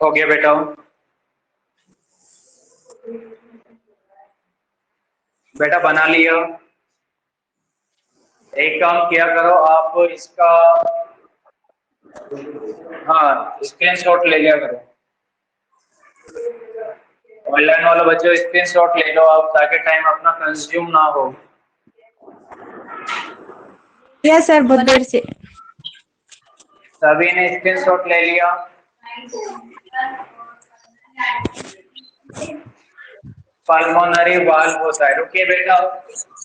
हो गया बेटा? बेटा बना लिया? एक काम किया करो आप इसका, हाँ स्क्रीनशॉट ले लिया करो। ऑनलाइन वाले बच्चों स्क्रीनशॉट ले लो आप, ताकि टाइम अपना कंज्यूम ना हो। यस सर, बहुत देर से। सभी ने स्क्रीनशॉट ले लिया? पल्मोनरी वाल्व होता है, रुकिए बेटा,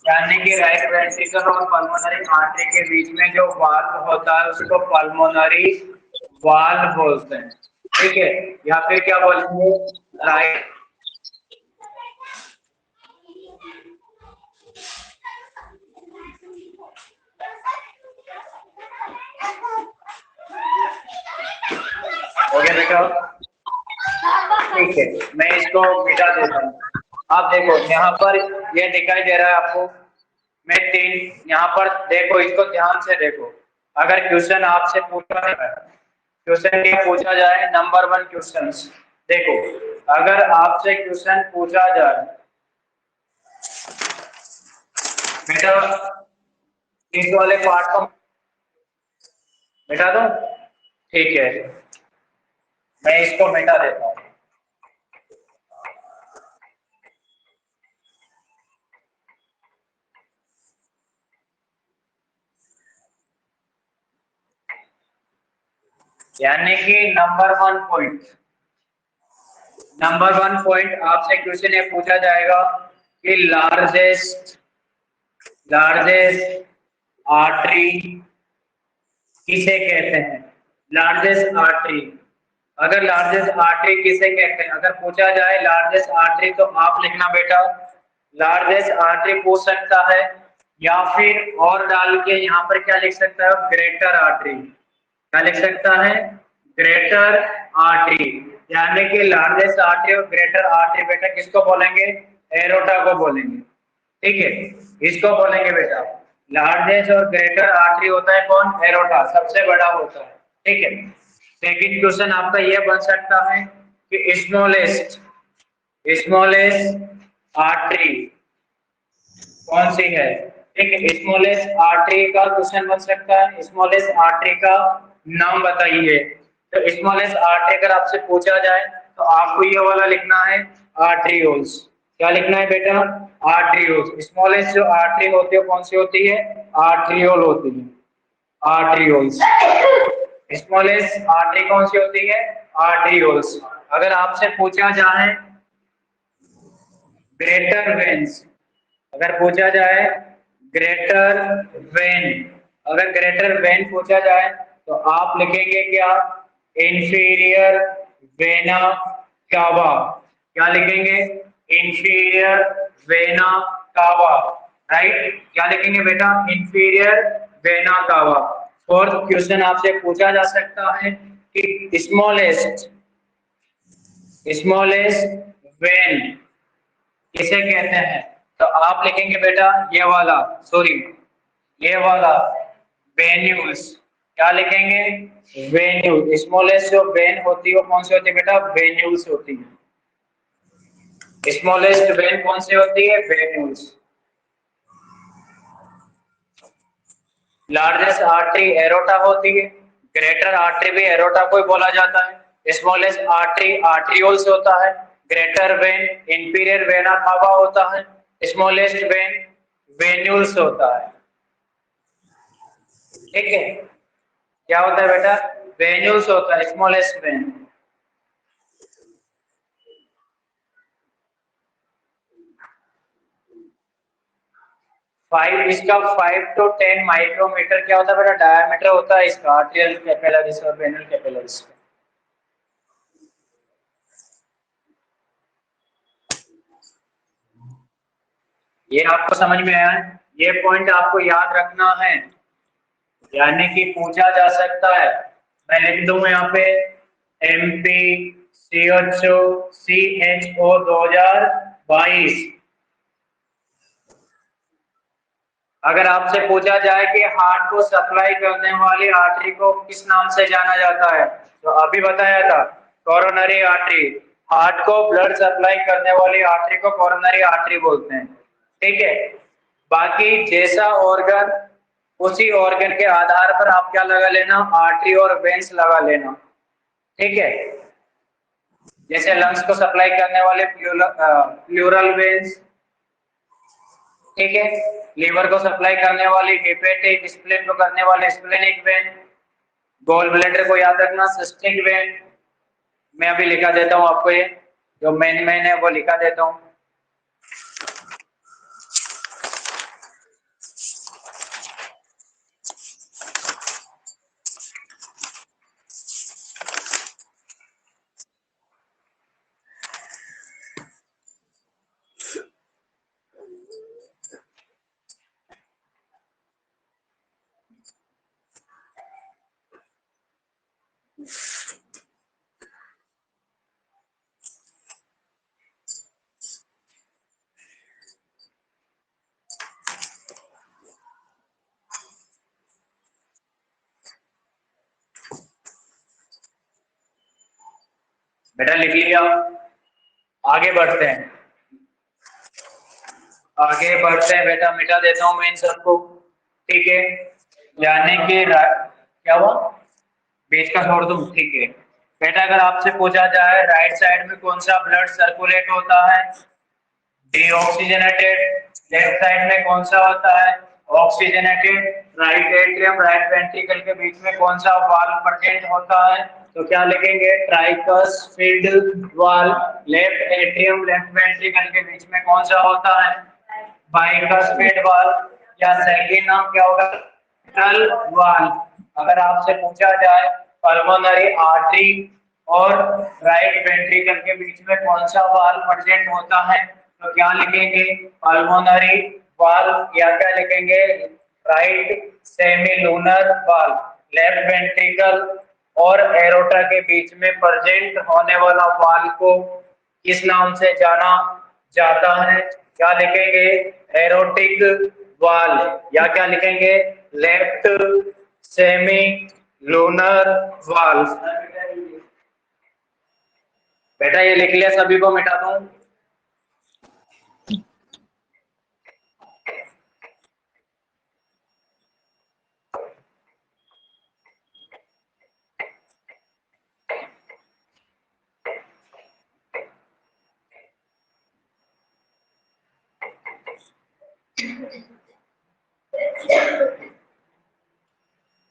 यानी कि राइट वेंट्रिकल और पल्मोनरी आर्टरी के बीच में जो वाल्व होता है उसको पल्मोनरी वाल्व बोलते हैं, ठीक है? या फिर क्या बोलेंगे, राइट। हो गया बेटा? ठीक है, मैं इसको मिटा देता हूँ। आप देखो यहाँ पर ये दिखाई दे रहा है आपको, मैं 3 यहाँ पर देखो, इसको ध्यान से देखो। अगर क्वेश्चन आपसे पूछा है, क्वेश्चन क्या पूछा जाए, नंबर 1 क्वेश्चन देखो, अगर आपसे क्वेश्चन पूछा जाए बेटा, इस वाले पार्ट को मिटा दो, ठीक है, मैं इसको मिटा देता हूँ। यानी कि नंबर 1 पॉइंट आपसे क्वेश्चन ये पूछा जाएगा कि लार्जेस्ट आर्टरी किसे कहते हैं। लार्जेस्ट आर्टरी, अगर लार्जेस्ट आर्टरी किसे कहते हैं, अगर पूछा जाए लार्जेस्ट आर्टरी, तो आप लिखना बेटा, लार्जेस्ट आर्टरी पूछ सकता है, या फिर और डाल के यहाँ पर क्या लिख सकता है, ग्रेटर आर्टरी। क्या लिख सकता है, ग्रेटर आर्टरी। यानी कि लार्जेस्ट आर्टरी और ग्रेटर आर्टरी बेटा किसको बोलेंगे, एरोटा को बोलेंगे, ठीक है? इसको बोलेंगे बेटा, लार्जेस्ट और ग्रेटर आर्टरी होता है कौन, एरोटा, सबसे बड़ा होता है, ठीक है? सेकंड क्वेश्चन आपका यह बन सकता है कि स्मॉलेस्ट आर्टरी कौन सी है, ठीक है? स्मॉलेस्ट आर्टरी का क्वेश्चन बन सकता है, स्मॉलेस्ट आर्टरी का नाम बताइए। तो स्मॉलेस्ट आर्टरी अगर आपसे पूछा जाए तो आपको ये वाला लिखना है, आर्टरियोल्स। क्या लिखना है बेटा, आर्टरियोल्स। स्मॉलेस्ट जो आर्टरी होती है कौन सी होती है, आर्टरियोल होती है, आर्टरियोल्स। स्मॉलेस्ट आर्टरी कौन सी होती है, आर्टरियोल्स। अगर आपसे पूछा जाए ग्रेटर वेन्स, अगर पूछा जाए ग्रेटर वेन, अगर ग्रेटर वेन पूछा जाए तो आप लिखेंगे क्या, इंफीरियर वेना कावा। क्या लिखेंगे, इंफीरियर वेना कावा, राइट? क्या लिखेंगे बेटा, inferior vena cava. Fourth question आपसे पूछा जा सकता है कि स्मॉलेस्ट वेन किसे कहते हैं, तो आप लिखेंगे बेटा ये वाला, सॉरी ये वाला, वेन्यूल्स। क्या लिखेंगे, वेन्यूल। स्मॉलेस्ट जो वेन होती है वो कौन सी होती है बेटा, वेन्यूल्स होती है। स्मॉलेस्ट वेन कौन सी होती है, वेन्यूल्स। लार्जेस्ट आर्टरी एरोटा होती है, ग्रेटर आर्टरी भी एरोटा को ही बोला जाता है। स्मॉलेस्ट आर्टरी आर्ट्रियोल्स होता है। Greater when inferior vena cava होता है। स्मॉलेस्ट वेन वेन्यूल्स होता है। ठीक है, क्या होता है बेटा? वेन्यूल्स होता है, स्मॉलेस्ट वेन। इसका 5 to 10 माइक्रोमीटर क्या होता है बेटा? डायमीटर होता है इसका, आर्टेरियल कैपिलरीज और वेनल कैपिलरीज का। ये आपको समझ में आया है? ये पॉइंट आपको याद रखना है, यानी कि पूछा जा सकता है। मैं लिख दूं यहाँ पे MP CHO 2022। अगर आपसे पूछा जाए कि हार्ट को सप्लाई करने वाली आर्टरी को किस नाम से जाना जाता है, तो अभी बताया था कोरोनरी आर्टरी। हार्ट को ब्लड सप्लाई करने वाली आर्टरी को कोरोनरी आर्टरी बोलते हैं। ठीक है, बाकी जैसा ऑर्गन उसी ऑर्गन के आधार पर आप क्या लगा लेना? आर्टरी और वेन्स लगा लेना। ठीक है, जैसे लंग्स को सप्लाई करने वाले प्लूरल वेन्स। ठीक है, लीवर को सप्लाई करने वाली हेपेटिक, स्प्लीन को करने वाले स्प्लेनिक वेन, गॉल ब्लैडर को याद रखना सिस्टिक वेन। मैं अभी लिखा देता हूं आपको, ये जो मेन है वो लिखा देता हूं। बेटा लिख लिया? आगे बढ़ते हैं, आगे बढ़ते हैं बेटा। मिटा देता हूं मैं इन सबको। ठीक है, यानी कि क्या हुआ? बीच का छोड़ दूं? ठीक है बेटा, अगर आपसे पूछा जाए राइट साइड में कौन सा ब्लड सर्कुलेट होता है? डीऑक्सीजनेटेड। लेफ्ट साइड में कौन सा होता है? Oxygenated. Right atrium right ventricle के बीच में कौन सा वाल्व प्रेजेंट होता है? तो क्या लिखेंगे? Tricuspid valve. Left atrium left ventricle के बीच में कौन सा होता है? Bicuspid valve. या सेकंड नाम क्या होगा? Mitral valve. अगर आपसे पूछा जाए पल्मोनरी आर्टरी और राइट वेंट्रिकल के बीच में कौन सा वाल्व प्रेजेंट होता है, तो क्या लिखेंगे? Pulmonary valve. या क्या लिखेंगे? Right semilunar valve. Left ventricle और एरोटा के बीच में प्रेजेंट होने वाला वाल्व को किस नाम से जाना जाता है? क्या लिखेंगे? Aortic valve. या क्या लिखेंगे? Left semi lunar valve. बेटा ये लिख लिया? सभी को मिटा दूं?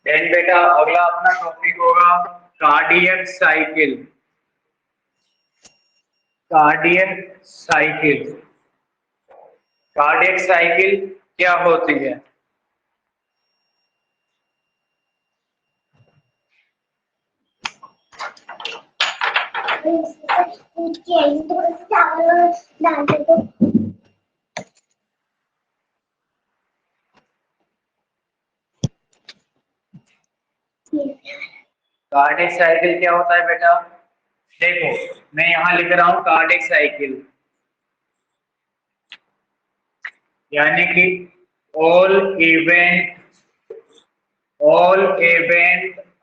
देन बेटा अगला अपना टॉपिक होगा cardiac cycle. Cardiac cycle. Cardiac cycle क्या होती है? कार्डियक साइकिल क्या होता है बेटा? देखो मैं यहां लिख रहा हूं कार्डियक साइकिल, यानी कि all event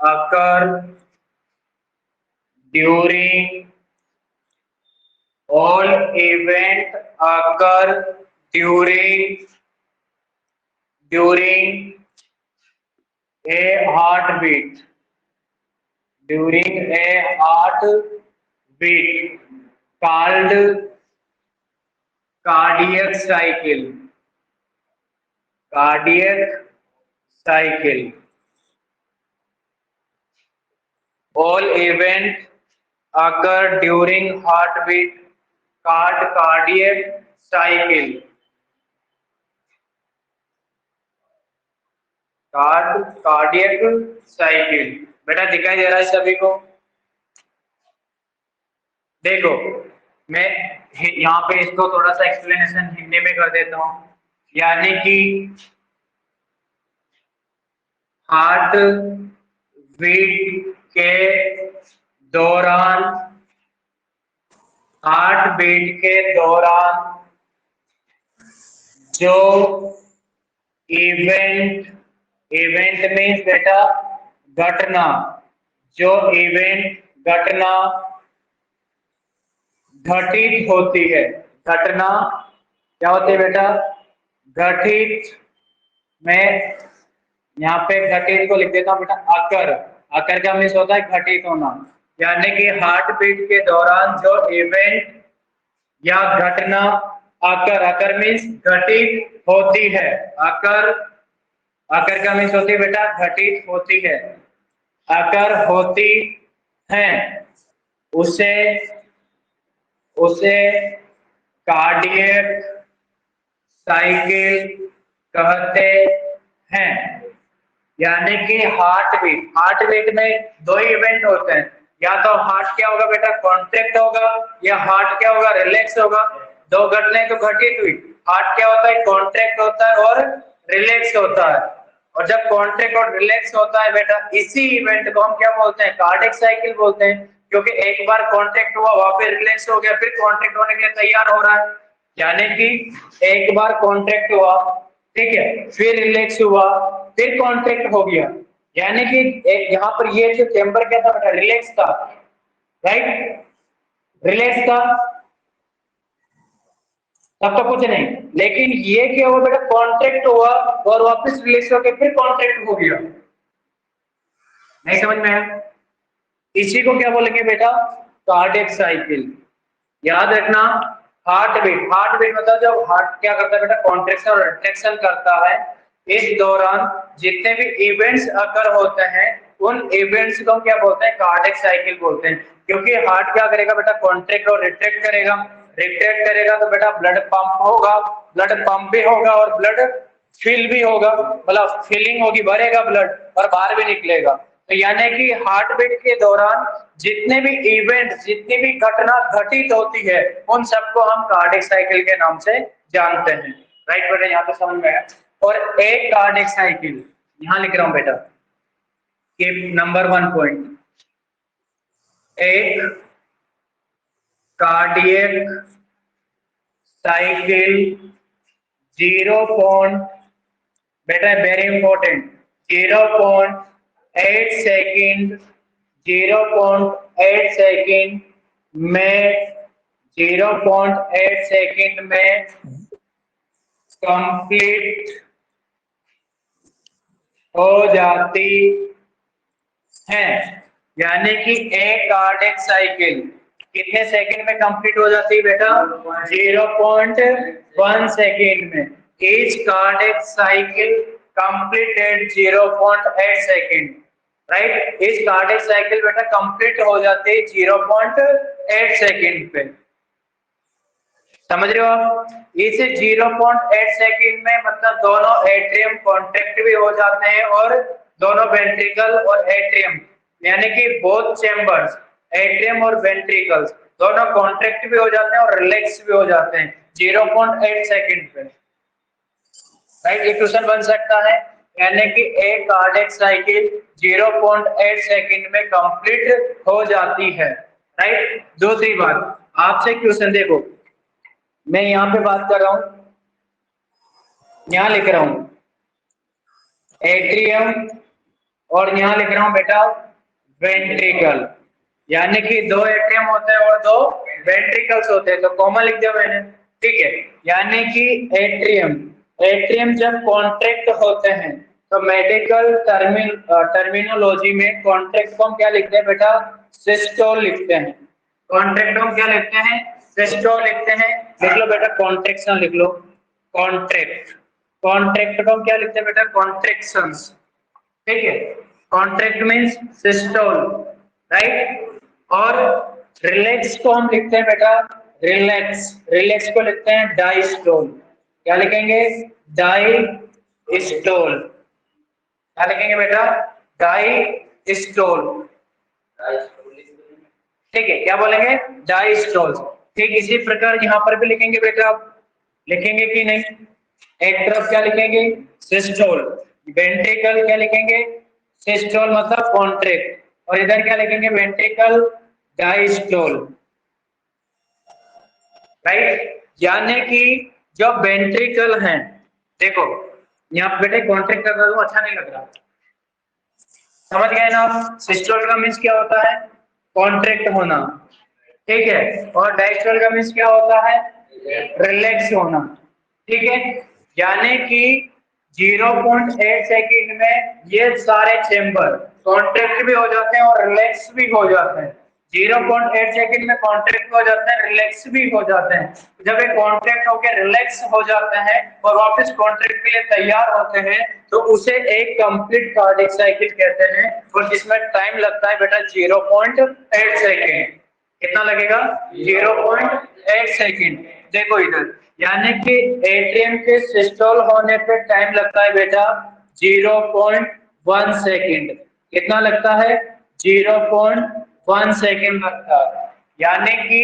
occur during all event occur during a heartbeat। During a heart beat called cardiac cycle, cardiac cycle. All event occur during heartbeat called cardiac cycle, cardiac cycle. बेटा दिखाई दे रहा है सभी को? देखो मैं यहाँ पे इसको थोड़ा सा एक्सप्लेनेशन हिंदी में कर देता हूँ। यानी कि हार्ट बीट के दौरान, हार्ट बीट के दौरान जो इवेंट, इवेंट मीन्स बेटा घटना, जो इवेंट घटना घटित होती है, घटना क्या होती है बेटा? घटित। मैं यहाँ पे घटित को लिख देता हूँ बेटा अकर। अकर का मीन्स होता है घटित होना। यानी कि हार्ट बीट के दौरान जो इवेंट या घटना अकर, अकर मीन्स घटित होती है, अकर, अकर का मीन्स होती है बेटा घटित होती है, अकर होती है, उसे उसे कार्डियक साइकिल कहते हैं। यानी कि हार्ट बीट में दो इवेंट होते हैं, या तो हार्ट क्या होगा बेटा कॉन्ट्रैक्ट होगा, या हार्ट क्या होगा रिलैक्स होगा। दो घटनाएं तो घटित हुई, हार्ट क्या होता है कॉन्ट्रैक्ट होता है और रिलैक्स होता है। और जब कॉन्ट्रैक्ट और रिलैक्स होता है बेटा, इसी इवेंट को हम क्या बोलते हैं? कार्डियक साइकिल बोलते हैं। क्योंकि एक बार कॉन्ट्रैक्ट हुआ, वापस रिलैक्स हो गया, फिर कॉन्ट्रैक्ट होने के लिए तैयार हो रहा है। यानी कि एक बार कॉन्ट्रैक्ट हुआ, ठीक है, फिर रिलैक्स हुआ, फिर कॉन्ट्रैक्ट हो गया। यानी कि यहाँ पर ये जो चेंबर क्या था बेटा? रिलैक्स था, राइट, रिलैक्स था, तब तो कुछ नहीं। लेकिन ये क्या हुआ बेटा? कॉन्ट्रैक्ट हुआ और वापस रिलैक्स हो गया, फिर कॉन्ट्रैक्ट हो गया। नहीं समझ में आया? इसी को क्या बोलेंगे बेटा? Cardiac cycle. याद रखना, हार्ट बीट मतलब जब हार्ट क्या करता है बेटा? कॉन्ट्रैक्शन और रिट्रैक्शन करता है। इस दौरान जितने भी इवेंट्स अकर होते हैं, उन इवेंट्स को हम क्या बोलते हैं? कार्डियक साइकिल बोलते हैं। क्योंकि हार्ट क्या करेगा बेटा? कॉन्ट्रैक्ट और रिट्रैक्ट करेगा, रिट्रैक्ट करेगा तो बेटा ब्लड पंप होगा, ब्लड पंप भी होगा और ब्लड फिल भी होगा, मतलब फिलिंग होगी, भरेगा ब्लड और बाहर भी निकलेगा। तो यानी कि हार्ट बीट के दौरान जितने भी इवेंट, जितनी भी घटना घटित होती है, उन सबको हम कार्डियक साइकिल के नाम से जानते हैं। राइट बेटा, यहाँ पे समझ में आया? और एक कार्डियक साइकिल यहाँ लिख रहा हूं बेटा कि नंबर 1 पॉइंट, एक कार्डियक साइकिल 0. बेटा वेरी इंपॉर्टेंट, 0.8 सेकेंड, 0.8 सेकेंड में, 0.8 सेकेंड में कंप्लीट हो जाती है। यानी कि एक कार्डियक साइकिल कितने सेकंड में कंप्लीट हो जाती है बेटा? 0.1 सेकंड में। Each cardiac cycle completed 0.8 second, right. इस कार्डियक साइकिल बेटा कंप्लीट हो जाती है 0.8 सेकंड पे। समझ रहे हो आप? इस 0.8 सेकंड में मतलब दोनों एट्रियम कॉन्ट्रैक्ट भी हो जाते हैं और दोनों वेंट्रिकल और एट्रियम, यानी कि बोथ चेंबर्स, एट्रियम और वेंट्रिकल्स दोनों कॉन्ट्रैक्ट भी हो जाते हैं और रिलैक्स भी हो जाते हैं 0.8 सेकंड पे, राइट। ये क्वेश्चन बन सकता है, यानी कि एक कार्डियक साइकिल 0.8 सेकंड में कंप्लीट हो जाती है, राइट। दूसरी बात, आपसे क्वेश्चन देखो, मैं यहाँ पे बात कर रहा हूं, यहाँ लिख रहा हूं एट्रियम और यहाँ लिख रहा हूं बेटा वेंट्रिकल, यानी कि दो एट्रियम होते हैं और दो वेंट्रिकल्स होते हैं, तो कॉमन लिख दिया मैंने, ठीक है। यानी कि एट्रियम, एट्रियम जब कॉन्ट्रैक्ट होते हैं, तो मेडिकल टर्मिनोलॉजी में कॉन्ट्रैक्ट को हम क्या लिखते हैं बेटा, सिस्टोल लिखते हैं। कॉन्ट्रैक्ट हम क्या लिखते हैं, सिस्टोल लिखते हैं। लिख लो बेटा कॉन्ट्रैक्शन लिख लो, कॉन्ट्रैक्ट। कॉन्ट्रैक्ट को हम क्या लिखते हैं बेटा, कॉन्ट्रैक्शंस। ठीक है, कॉन्ट्रैक्ट मींस सिस्टोल, राइट। और रिलैक्स को हम लिखते हैं बेटा रिलैक्स। रिलैक्स को लिखते हैं डाइस्टोल। क्या लिखेंगे, डाइस्टोल। क्या लिखेंगे बेटा, डाइस्टोल। ठीक है, क्या बोलेंगे, डाइस्टोल। ठीक इसी प्रकार यहाँ पर भी लिखेंगे बेटा, आप लिखेंगे कि नहीं। एक तरफ क्या लिखेंगे, सिस्टोल। वेंट्रिकल क्या लिखेंगे, सिस्टोल मतलब कॉन्ट्रैक्ट। और इधर क्या लिखेंगे, वेंट्रिकल डायस्टोल, राइट। यानी कि जो वेंट्रिकल है, देखो यहाँ पे बेटे कॉन्ट्रैक्ट कर रहा हूं, अच्छा नहीं लग रहा, समझ गए ना आप। सिस्टोल का मीन्स क्या होता है, कॉन्ट्रैक्ट होना, ठीक है। और डायस्टोल का मीन्स क्या होता है, रिलैक्स होना, ठीक है। यानी कि 0.8 सेकंड में ये सारे चेंबर कॉन्ट्रैक्ट भी हो जाते हैं और रिलैक्स भी हो जाते हैं। 0.8 सेकंड में कॉन्ट्रैक्ट हो जाते हैं, रिलैक्स भी हो जाते हैं। जब ये कॉन्ट्रैक्ट होकर रिलैक्स हो जाते हैं और वापस कॉन्ट्रैक्ट के लिए तैयार होते हैं, तो उसे एक कंप्लीट कार्डियक साइकिल कहते हैं। और जिसमें टाइम लगता है बेटा 0.8 सेकंड। कितना लगेगा, 0.8 सेकंड। देखो इधर, यानी कि एट्रियम के सिस्टोल होने पे टाइम लगता है बेटा 0.1 सेकंड। कितना लगता है, 0.1 सेकंड लगता है। यानी कि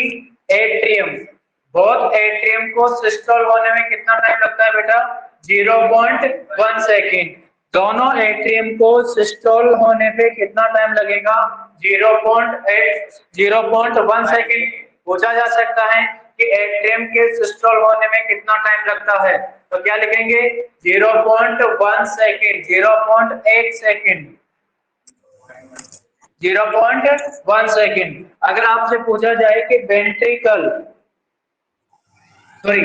एट्रियम, बहुत एट्रियम को सिस्टोल होने में कितना टाइम लगता है बेटा, 0.1 सेकंड। दोनों एट्रियम को सिस्टोल होने पे कितना टाइम लगेगा, 0.1 सेकंड। पूछा जा सकता है कि एट्रियम के सिस्टोल होने में कितना टाइम लगता है, तो क्या लिखेंगे, 0.1 सेकंड, 0.1 सेकंड, 0.1 सेकंड। अगर आपसे पूछा जाए कि वेंट्रिकल सॉरी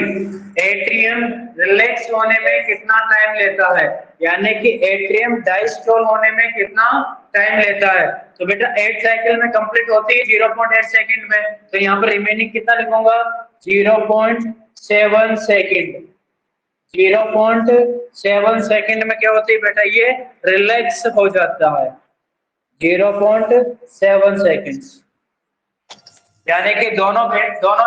एट्रियम रिलैक्स होने में कितना टाइम लेता है, यानी कि एट्रियम डायस्टोल होने में कितना टाइम लेता है, तो बेटा 8 साइकिल में कंप्लीट होती है 0.8 सेकंड में। तो यहाँ पर रिमेनिंग कितना लिखूंगा, 0.7 सेकंड। 0.7 सेकंड में क्या होती है बेटा, ये रिलैक्स हो जाता है 0.7 सेकंड। यानी कि दोनों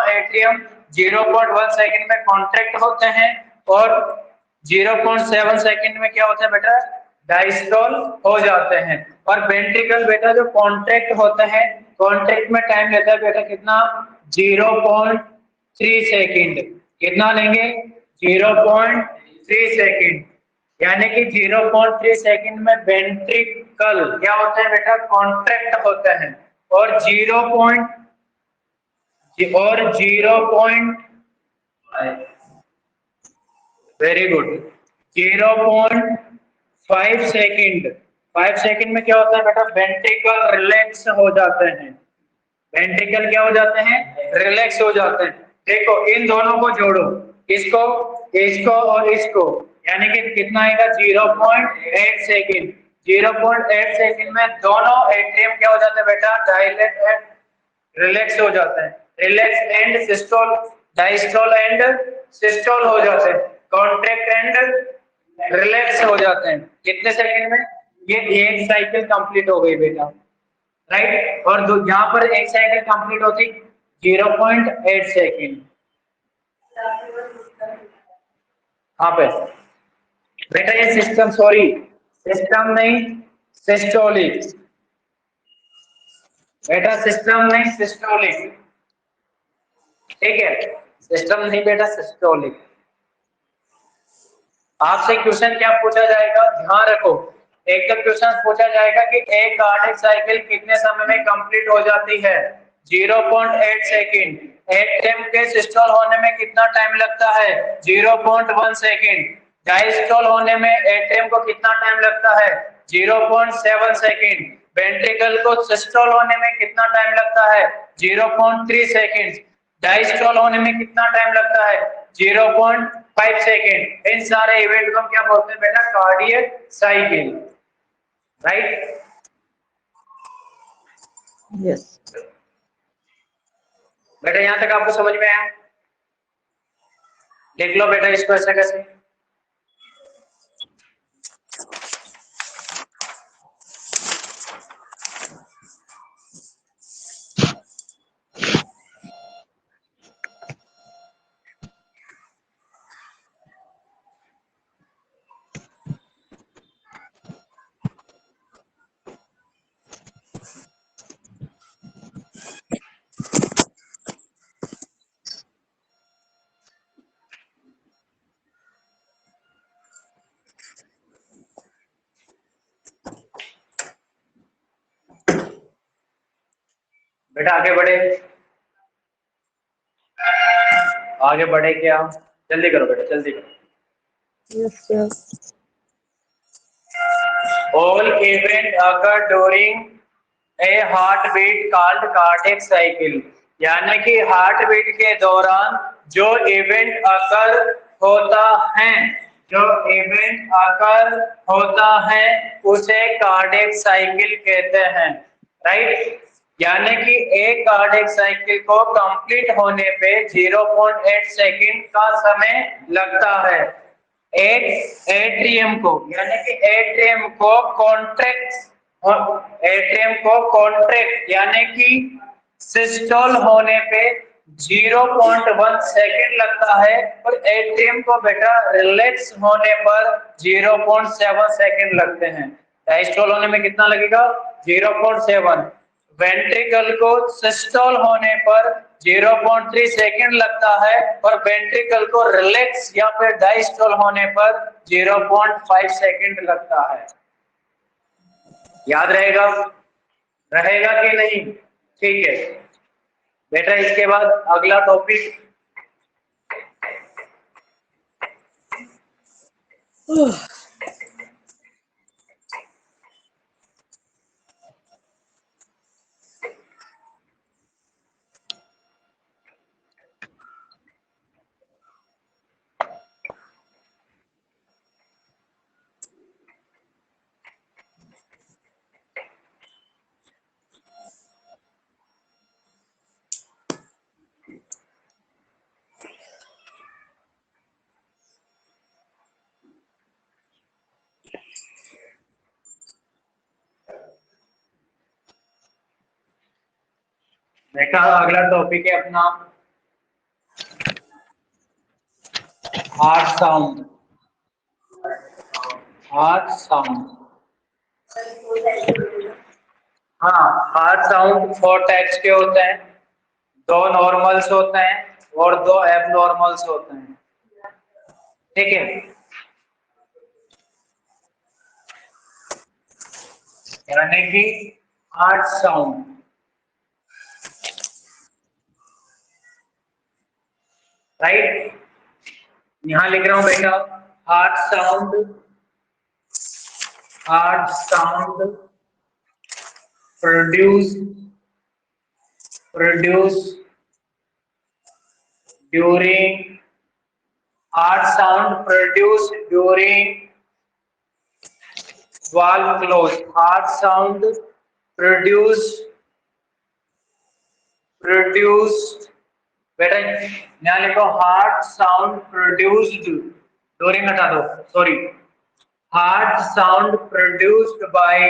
एट्रियम 0.1 सेकंड में कॉन्ट्रैक्ट होते हैं और 0.7 सेकंड में क्या होता है बेटा, डायस्टोल हो जाते हैं। और वेंट्रिकल बेटा जो कॉन्ट्रैक्ट होते हैं, कॉन्ट्रैक्ट में टाइम लेता है बेटा कितना, 0.3 सेकंड। कितना लेंगे, 0.3 सेकंड। यानी कि 0.3 सेकंड में वेंट्रिकल क्या होता है बेटा, कॉन्ट्रैक्ट होता है। और 0. Very good, 0.5 second. 5 सेकंड में क्या होता है बेटा, वेंट्रिकल रिलैक्स हो जाते हैं। वेंट्रिकल क्या हो जाते हैं, रिलैक्स हो जाते हैं। देखो इन दोनों को जोड़ो, इसको इसको और इसको, यानी कि कितना आएगा, 0.8 सेकंड। 0.8 सेकंड में दोनों एट्रियम क्या हो जाते हैं बेटा, डायलेट एंड रिलैक्स हो जाते हैं। Relax and systole, diastole and systole हो जाते हैं। कॉन्ट्रैक्ट एंड रिलैक्स हो जाते हैं कितने सेकंड में, ये एक साइकिल कंप्लीट हो गई बेटा, राइट। और यहाँ पर एक साइकिल कंप्लीट होती 0.8 सेकंड। यहाँ पे बेटा ये सिस्टम, सॉरी सिस्टम नहीं, सिस्टोलिक बेटा, सिस्टम नहीं सिस्टोलिक, ठीक है। सिस्टम नहीं बेटा, सिस्टोलिक। आपसे क्वेश्चन क्या पूछा जाएगा, ध्यान रखो। एक तो क्वेश्चन पूछा जाएगा कि एक कार्डियक साइकिल कितने समय में कंप्लीट हो जाती है, 0.8 सेकंड। एट्रियम के सिस्टोल होने में कितना टाइम लगता है, 0.1 सेकंड। डायस्टोल होने में एट्रियम को कितना टाइम लगता है, 0.7 सेकंड। वेंट्रिकल को सिस्टोल होने में कितना टाइम लगता है, 0.3 सेकंड। डायस्टोल होने में कितना टाइम लगता है, 5 सेकेंड। इन सारे इवेंट को हम क्या बोलते हैं बेटा? Cardiac cycle, right? Yes. बेटा यहां तक आपको समझ में आया? देख लो बेटा इसको ऐसा कैसे। बेटा आगे बढ़े, आगे बढ़े क्या? जल्दी करो बेटा, जल्दी करो। Yes, sir. All event occur during a heartbeat called cardiac cycle, यानी कि हार्ट बीट के दौरान जो इवेंट अकर होता है, जो इवेंट अकर होता है उसे कार्डियक साइकिल कहते हैं, राइट? यानी कि एक कार्डियक साइकिल को कंप्लीट होने पे 0.8 सेकंड का समय लगता है। एक एट्रियम को, यानी कि एट्रियम को कॉन्ट्रैक्ट यानी कि सिस्टोल होने पे 0.1 सेकंड लगता है, और एट्रियम को बेटा रिलैक्स होने पर 0.7 सेकंड लगते हैं। डायस्टोल होने में कितना लगेगा? 0.7। वेंट्रिकल को सिस्टोल होने पर 0.3 सेकंड लगता है, और वेंट्रिकल को रिलैक्स या फिर डायस्टोल होने पर 0.5 सेकंड लगता है। याद रहेगा? रहेगा कि नहीं? ठीक है बेटा, इसके बाद अगला टॉपिक बेटा, अगला टॉपिक है अपना हार्ट साउंड। हार्ट साउंड, हाँ, हार्ट साउंड 4 टाइप्स के होते हैं। 2 नॉर्मल्स होते हैं और 2 एबनॉर्मल्स होते हैं, ठीक है? यानी कि हार्ट साउंड, राइट? यहां लिख रहा हूं बेटा, heart sound produce during heart sound produced during valve close. Heart sound produced बेटा यहाँ लिखो हार्ट साउंड प्रोड्यूस्ड, डोरिंग हटा दो, sorry, heart sound produced by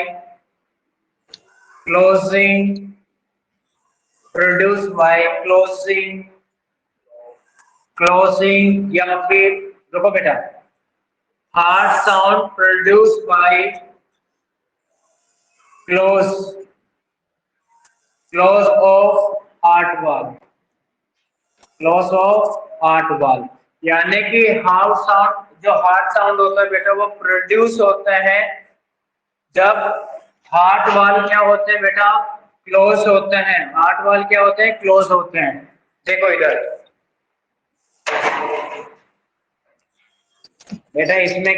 closing या फिर रुको बेटा, heart sound produced by close of heart valve, यानी कि हार्ट साउंड, जो हार्ट साउंड होता है बेटा वो प्रोड्यूस होते हैं जब हार्ट वाल्व क्या होते हैं बेटा? क्लोज होते हैं। हार्ट वाल्व क्या होते हैं? क्लोज होते हैं। देखो इधर बेटा, इसमें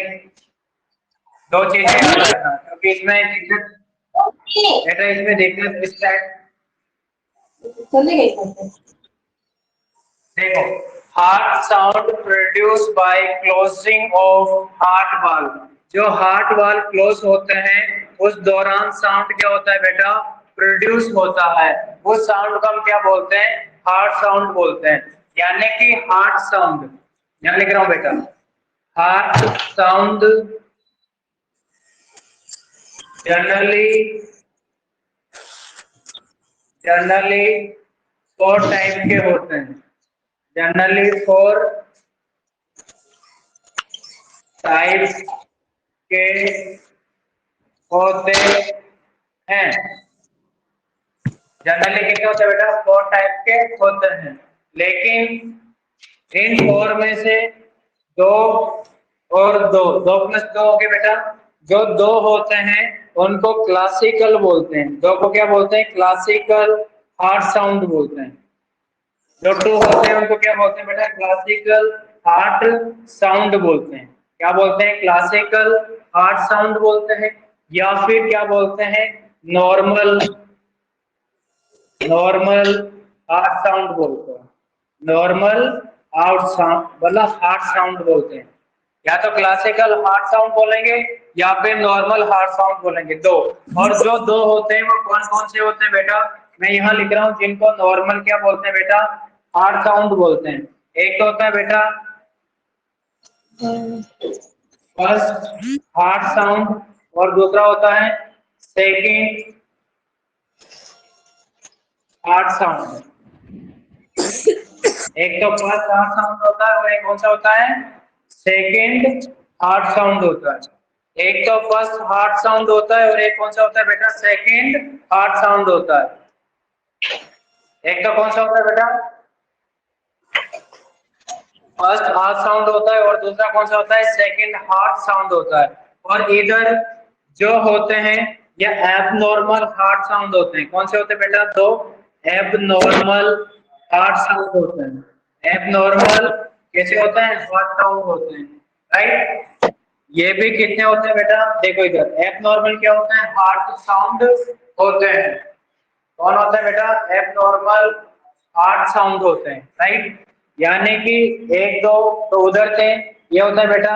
2 चीजें याद रखना, क्योंकि इसमें दिक्कत बेटा, इसमें दिक्कत इस टाइप। चले गए। देखो, heart sound produce by closing of heart valve. जो हार्ट वाल्व क्लोज होते हैं उस दौरान साउंड क्या होता है बेटा, प्रोड्यूस होता है। वो साउंड को हम क्या बोलते हैं, हार्ट साउंड बोलते हैं। यानी कि हार्ट साउंड, यहाँ लिख रहा हूं बेटा, हार्ट साउंड जनरली 4 टाइप के होते हैं। जनरली 4 टाइप के होते हैं। जनरली कितने होते हैं बेटा, 4 टाइप के होते हैं। लेकिन इन 4 में से 2 और 2 प्लस 2 हो गए बेटा। जो 2 होते हैं उनको क्लासिकल बोलते हैं। 2 को क्या बोलते हैं, क्लासिकल हार्ट साउंड बोलते हैं। जो 2 होते हैं उनको क्या बोलते हैं बेटा, क्लासिकल हार्ट साउंड बोलते हैं। क्या बोलते हैं, क्लासिकल हार्ट साउंड बोलते हैं, या फिर क्या बोलते हैं, नॉर्मल हार्ट साउंड बोलते हैं। नॉर्मल आउट साउंड मतलब हार्ट साउंड बोलते हैं। या तो क्लासिकल हार्ट साउंड बोलेंगे या फिर नॉर्मल हार्ट साउंड बोलेंगे, 2। और जो 2 होते हैं वो कौन कौन से होते हैं बेटा, मैं यहाँ लिख रहा हूँ जिनको नॉर्मल क्या बोलते हैं बेटा, हार्ट साउंड बोलते हैं। एक तो होता है बेटा फर्स्ट हार्ट साउंड और दूसरा होता है सेकंड हार्ट साउंड। एक तो फर्स्ट हार्ट साउंड होता है और एक कौन सा होता है, सेकंड हार्ट साउंड होता है। एक तो फर्स्ट हार्ट साउंड होता है और एक कौन सा होता है बेटा, सेकंड हार्ट साउंड होता है। एक तो कौन सा होता है बेटा, फर्स्ट हार्ट साउंड होता है और दूसरा कौन सा होता है, सेकंड हार्ट साउंड होता है। और इधर जो होते हैं ये एबनॉर्मल हार्ट साउंड होते हैं। कौन से होते हैं बेटा, 2 एबनॉर्मल हार्ट साउंड होते हैं। एबनॉर्मल कैसे होते हैं, हार्ट साउंड होते हैं, राइट। ये भी कितने होते हैं बेटा, देखो इधर एबनॉर्मल क्या होते हैं, हार्ट साउंड होते हैं। कौन होता है बेटा, एबनॉर्मल हार्ट साउंड होते हैं, राइट। यानी कि 1 2 तो उधर थे, ये होता है बेटा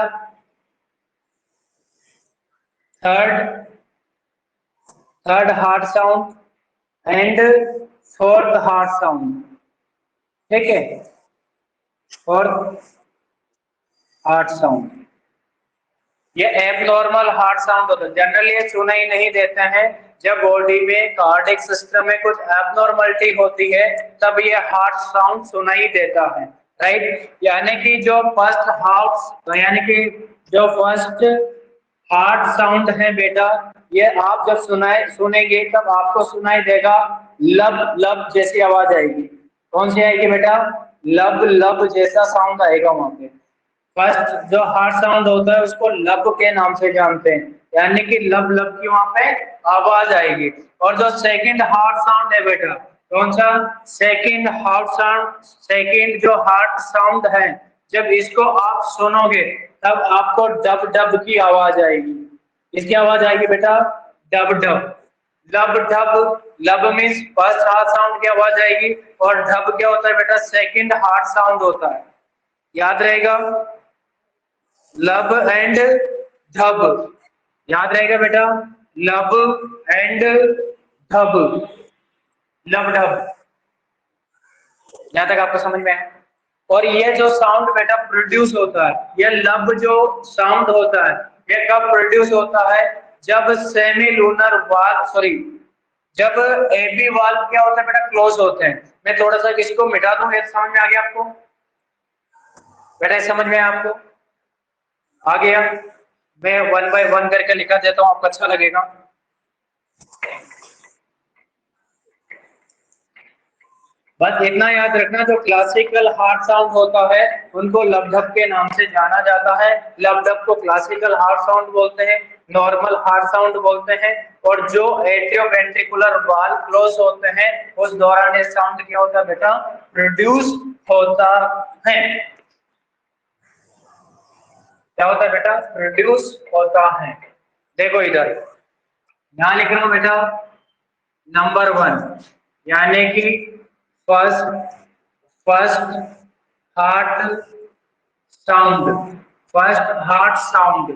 third heart sound and fourth heart sound, ठीक है, फोर्थ हार्ट साउंड। ये एबनॉर्मल हार्ट साउंड होता है। जनरली ये सुनाई नहीं देते हैं। जब बॉडी में कार्डियक सिस्टम में कुछ एबनॉर्मलिटी होती है तब ये हार्ट साउंड सुनाई देता है, राइट। यानी कि जो फर्स्ट हार्ट साउंड है बेटा, ये आप जब सुनेंगे तब आपको सुनाई देगा लब लब जैसी आवाज आएगी। कौन सी आएगी बेटा, लब लब जैसा साउंड आएगा वहां पे। फर्स्ट जो हार्ट साउंड होता है उसको लब के नाम से जानते हैं, यानी कि लब लब की वहां पे आवाज आएगी। और जो सेकंड हार्ट साउंड है बेटा, कौन सा, सेकंड हार्ट साउंड, सेकंड जो हार्ट साउंड है, जब इसको आप सुनोगे तब आपको डब डब की आवाज आएगी। इसकी आवाज आएगी बेटा, डब डब। लब डब, लब मीन्स फर्स्ट हार्ट साउंड की आवाज आएगी और डब क्या होता है बेटा, सेकंड हार्ट साउंड होता है। याद रहेगा, लब एंड धब, याद रहेगा बेटा, लब एंड धब, लब ढब। यहां तक आपको समझ में आया। और ये जो साउंड बेटा प्रोड्यूस होता है, ये लब जो साउंड होता है ये कब प्रोड्यूस होता है, जब सेमी लूनर वाल्व सॉरी जब एबी वाल्व क्या होता है बेटा, क्लोज होते हैं। मैं थोड़ा सा इसको मिटा दूं, ये समझ में आ गया आपको बेटा, समझ में आया आपको, आ गया। मैं 1 बाय 1 करके लिखा देता हूं, आपको अच्छा लगेगा। बस इतना याद रखना, जो क्लासिकल हार्ट साउंड होता है उनको लबढब के नाम से जाना जाता है। लबढब को क्लासिकल हार्ट साउंड बोलते हैं, नॉर्मल हार्ट साउंड बोलते हैं। और जो एट्रियोवेंट्रिकुलर वाल्व क्लोज होते हैं उस दौरान ये साउंड क्या होता है बेटा, प्रोड्यूस होता है। क्या होता है बेटा, प्रोड्यूस होता है। देखो इधर यहां लिख रहा हूं बेटा, नंबर 1 यानी कि first heart sound, first heart sound.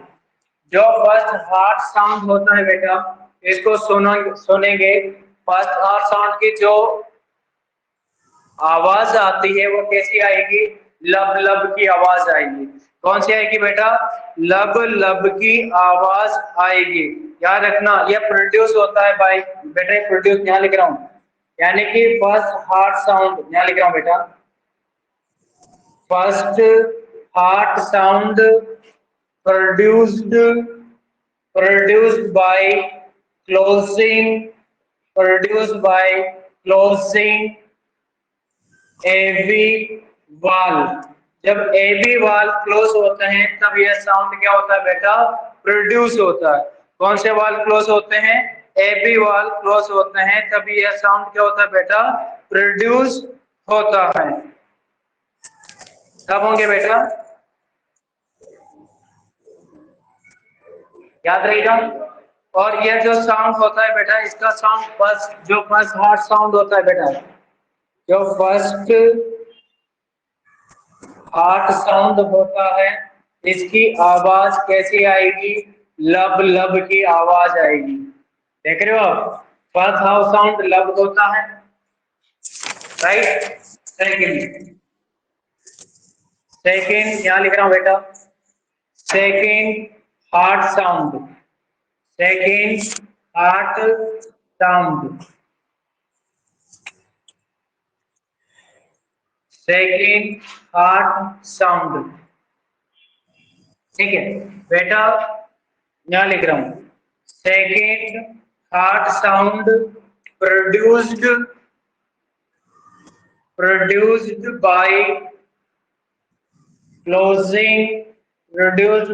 जो फर्स्ट हार्ट साउंड होता है बेटा, इसको सुनेंगे। फर्स्ट हार्ट साउंड की जो आवाज आती है वो कैसी आएगी? लब लब की आवाज आएगी। कौन सी आएगी बेटा? लब लब की आवाज आएगी। याद रखना, ये प्रोड्यूस होता है भाई बेटा, प्रोड्यूस यहाँ लिख रहा हूँ, यानी कि फर्स्ट हार्ट साउंड यहाँ लिख रहा हूँ बेटा। First heart sound produced by closing AV वाल। जब AV वाल क्लोज होते हैं तब यह साउंड क्या होता है बेटा? प्रोड्यूस होता है। कौन से वाल क्लोज होते हैं? AV वाल क्लोज होते हैं, तब यह साउंड क्या होता है बेटा? प्रोड्यूस होता है। कब होंगे बेटा? याद रहेगा। और यह जो साउंड होता है बेटा, इसका साउंड फर्स्ट हार्ट साउंड होता है बेटा, जो फर्स्ट हार्ट साउंड होता है, इसकी आवाज कैसी आएगी? लब लब की आवाज आएगी। देख रहे हो आप, फर्स्ट हार्ट साउंड लब होता है, राइट। सेकेंड यहां लिख रहा हूं बेटा, second heart sound, second heart sound, second heart sound. ठीक है बेटा, यहां लिख रहा हूं, second heart sound produced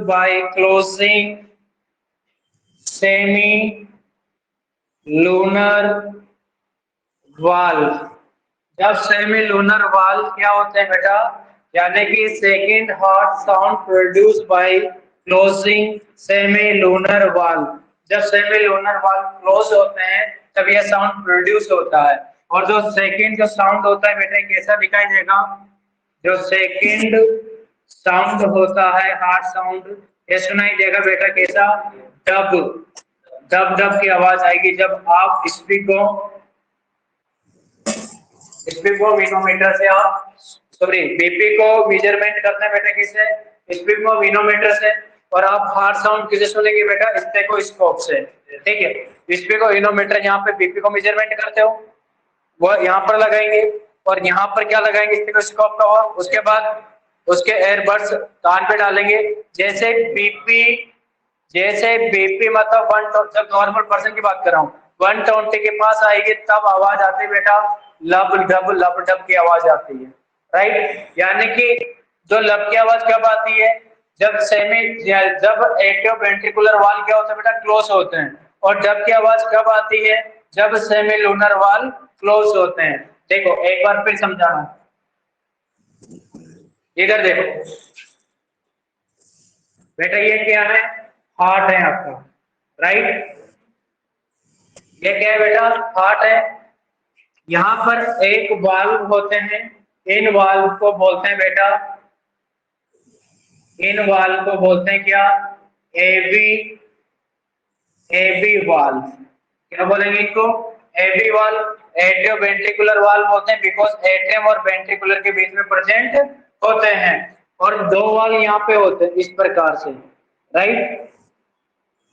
by closing semi lunar valve। जब सेमी लूनर वाल्व क्या होते हैं बेटा? यानी कि second heart sound produce by closing semi lunar valve. जब सेमी लूनर वाल्व क्लोज होते हैं तब यह साउंड प्रोड्यूस होता है। और जो सेकेंड जो साउंड होता है बेटा, कैसा दिखाई देगा? जो सेकेंड साउंड होता है हार्ट साउंड, ये सुनाई देगा बेटा कैसा? डब डब डब की आवाज आएगी। जब आप स्पीगोमीटर से आप बीपी को मेजरमेंट करते हैं बेटा, किससे? स्पीगोमीटर से। और आप हार्ट साउंड किसे सुनेंगे बेटा? स्टेथोस्कोप से। ठीक है, स्पीगोमीटर यहाँ पे बीपी को मेजरमेंट करते हो, वो यहाँ पर लगाएंगे, और यहाँ पर क्या लगाएंगे? स्टेथोस्कोप का। और उसके बाद उसके एयरबड्स कान पे डालेंगे। जैसे बीपी मतलब जब नॉर्मल पर्सन की बात कर रहा हूँ, 120 के पास आएगी तब आवाज आती है बेटा, लब डब की आवाज आती है, राइट। यानी कि जो लब की आवाज कब आती है? जब एट्रियो वेंट्रिकुलर वाल क्या होता है बेटा? क्लोज होते हैं। और डब की आवाज कब आती है? जब सेमी लूनर वाल क्लोज होते हैं। देखो एक बार फिर समझाना, इधर देखो बेटा, ये क्या है? हार्ट है आपका, राइट। ये क्या है बेटा? हार्ट है। यहाँ पर एक वाल्व होते हैं, इन वाल्व को बोलते हैं बेटा, इन वाल्व को बोलते हैं क्या? AB valve. क्या बोलेंगे इनको? AB valve. Atrio ventricular valve बोलते हैं, बिकॉज एट्रियम और वेंट्रिकुलर के बीच में प्रेजेंट होते हैं। और दो वाल यहाँ पे होते हैं इस प्रकार से, राइट।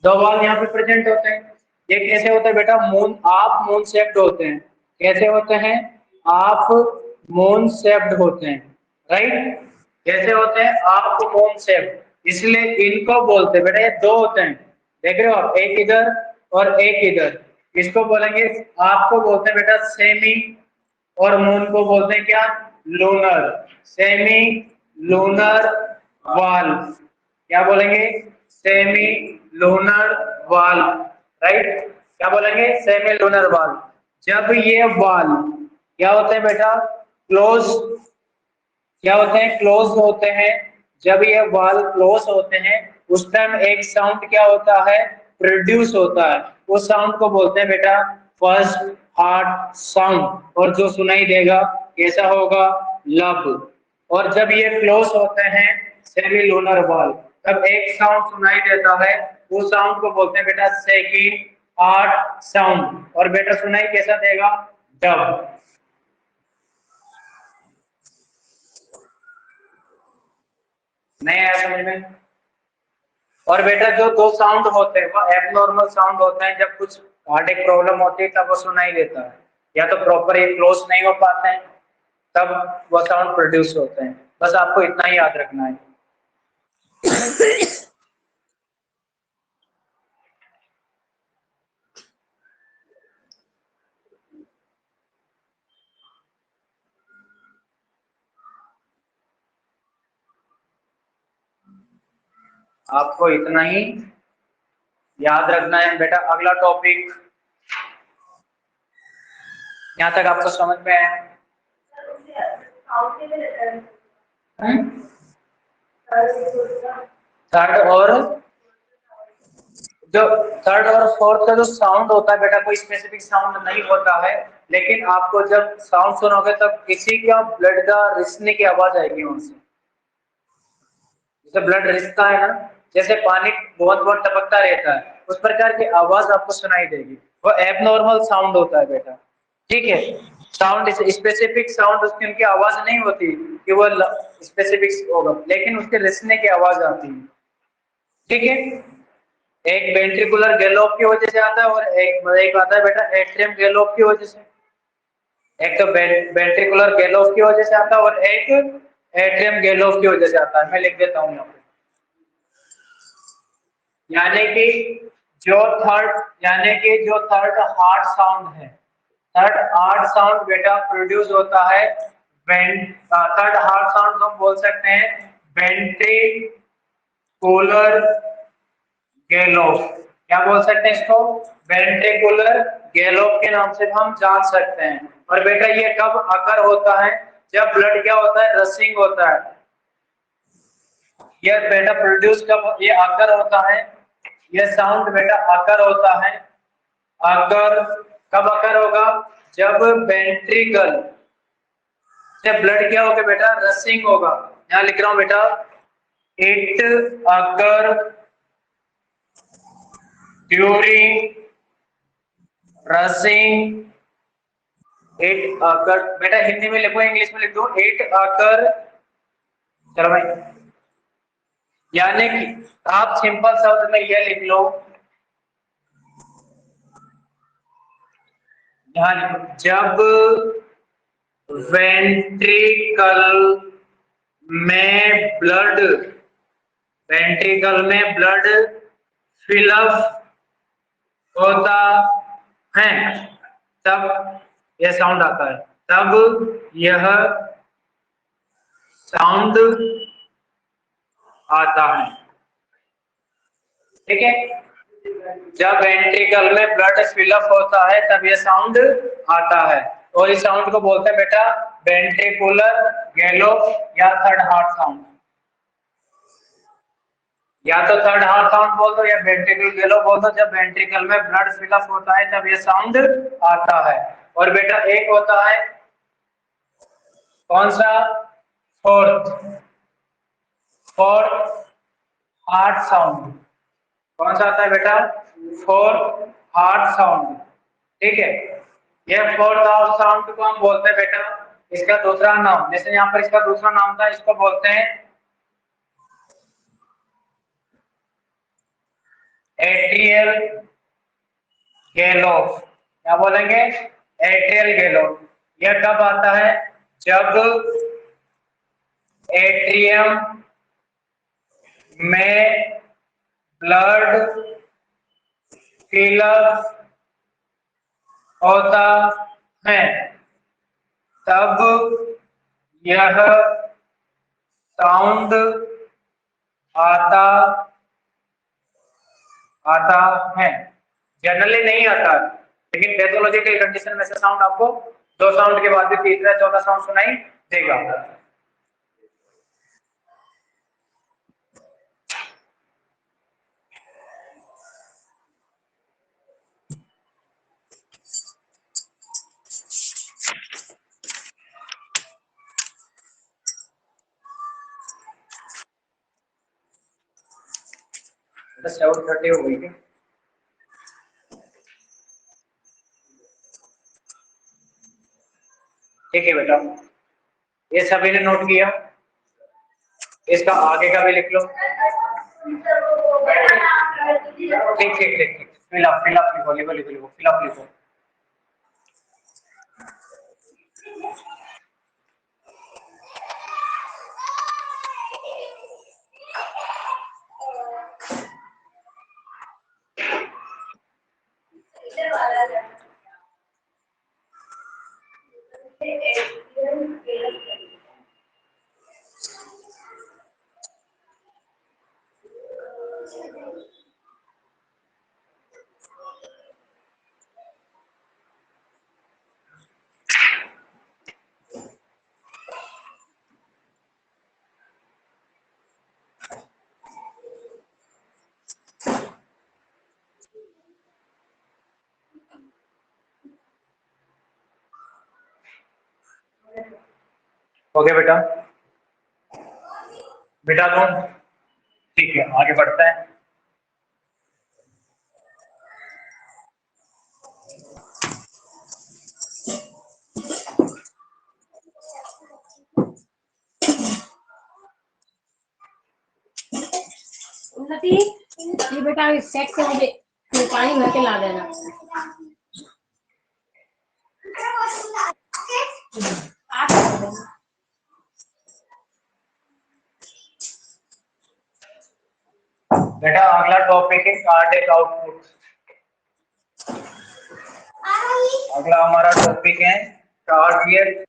दो वाल यहाँ पे प्रेजेंट होते हैं। ये कैसे होता है बेटा? आप मून शेप्ड होते हैं। कैसे होते हैं? आप मून शेप्ड होते हैं, राइट। कैसे होते हैं? आप मून शेप्ड। इसलिए इनको बोलते हैं बेटा, ये दो होते हैं, देख रहे हो आप, एक इधर और एक इधर। इसको बोलेंगे, आपको बोलते हैं बेटा सेमी, और मून को बोलते हैं क्या? लूनर। सेमी लूनर वाल। क्या बोलेंगे? सेमी लूनर वाल, राइट। क्या बोलेंगे? सेमी लूनर वाल। जब ये वाल क्या होते हैं बेटा? क्लोज। क्या होते हैं? क्लोज होते हैं। जब ये वाल क्लोज होते हैं उस टाइम एक साउंड क्या होता है? प्रोड्यूस होता है। उस साउंड को बोलते हैं बेटा फर्स्ट हार्ट साउंड। और जो सुनाई देगा कैसा होगा? लब और जब ये क्लोज होते हैं सेमी लूनर वॉल, तब एक साउंड सुनाई देता है, वो साउंड को बोलते हैं बेटा सेकंड हार्ट साउंड। और बेटा सुनाई कैसा देगा? डब। नहीं आया समझ में? और बेटा जो दो साउंड होते हैं वो एबनॉर्मल साउंड होते हैं, जब कुछ कार्डियक प्रॉब्लम होती है तब वो सुनाई देता है, या तो प्रॉपर ये क्लोज नहीं हो पाते हैं तब वो साउंड प्रोड्यूस होते हैं। बस आपको इतना ही याद रखना है। आपको इतना ही याद रखना है बेटा। अगला टॉपिक, यहाँ तक आपको समझ में आया? थर्ड और जो थर्ड और फोर्थ का जो साउंड होता है बेटा, कोई स्पेसिफिक साउंड नहीं होता है, लेकिन आपको जब साउंड सुनोगे तब किसी का ब्लड का रिसने की आवाज आएगी वहां से। जैसे ब्लड रिसता है ना, जैसे पानी बहुत बहुत टपकता रहता है, उस प्रकार की आवाज आपको सुनाई देगी। वो एबनॉर्मल साउंड होता है बेटा, ठीक है। साउंड स्पेसिफिक साउंड, उसकी उनकी आवाज नहीं होती कि वो स्पेसिफिक होगा, लेकिन उसके रिसने की आवाज आती है, ठीक है। एक वेंट्रिकुलर गैलोप की वजह से आता है और एक आता है बेटा एट्रियम गैलोप की वजह से। एक तो वेंट्रिकुलर गैलोप की वजह से आता है और एक एट्रियम गैलोप की वजह से आता है। मैं लिख देता हूँ यहाँ पे, यानी कि जो थर्ड हार्ट साउंड है, थर्ड हार्ट साउंड बेटा प्रोड्यूस होता है थर्ड हार्ट साउंड हम बोल सकते हैं वेंट्रिकुलर गैलोप। क्या बोल सकते हैं इसको? वेंट्रिकुलर गैलोप के नाम से हम जान सकते हैं। और बेटा ये कब अकर होता है? जब ब्लड क्या होता है? रशिंग होता है। ये बेटा प्रोड्यूस कब ये अकर होता है? ये साउंड बेटा अकर होता है। अकर कब अकर होगा? जब वेंट्रिकल से ब्लड क्या होगा बेटा? रशिंग होगा। यहाँ लिख रहा हूं बेटा, it occur during rushing. It occur बेटा हिंदी में लिखो, इंग्लिश में लिख दो, इट अकर। चलो भाई, यानी कि आप सिंपल शब्द में यह लिख लो, यहाँ लिखो, जब वेंट्रिकल में ब्लड वेंट्रिकल में ब्लड फिलअप होता है तब यह साउंड आता है, तब यह साउंड आता है, ठीक है। जब वेंट्रिकल में ब्लड फिलअप होता है तब यह साउंड आता है, और इस साउंड को बोलते हैं बेटा वेंट्रिकुलर गैलोप या थर्ड हार्ट साउंड। या तो थर्ड हार्ट साउंड बोल दो या वेंट्रिकल गैलोप बोल दो। जब वेंट्रिकल में ब्लड फिलअप होता है तब यह साउंड आता है। और बेटा एक होता है कौन सा? Fourth fourth heart sound. कौन सा आता है बेटा? फोर्थ हार्ट साउंड, ठीक है। यह फोर्थ हार्ट साउंड को हम बोलते हैं बेटा, इसका दूसरा नाम, जैसे यहाँ पर इसका दूसरा नाम था, इसको बोलते हैं एट्रियल गैलोप। क्या बोलेंगे? एट्रियल गैलोप। यह कब आता है? जब एट्रियम में ब्लड फिलअप होता है तब यह साउंड आता आता है। जनरली नहीं आता, लेकिन पैथोलॉजिकल कंडीशन में से साउंड आपको दो साउंड के बाद भी तीसरा चौथा साउंड सुनाई देगा। 7:30 हो गई क्या? ठीक है बेटा, ये सभी ने नोट किया, इसका आगे का भी लिख लो। ठीक ठीक ठीक ठीक, फिलअप लिखो, लिखो फिलअप लिखो। ओके बेटा, बेटा कौन? ठीक है, आगे बढ़ता है। उन्नति, ये बेटा सेट से मुझे पानी भर के ला देना। बेटा अगला टॉपिक है कार्डिक आउटपुट। अगला हमारा टॉपिक है कार्डियक।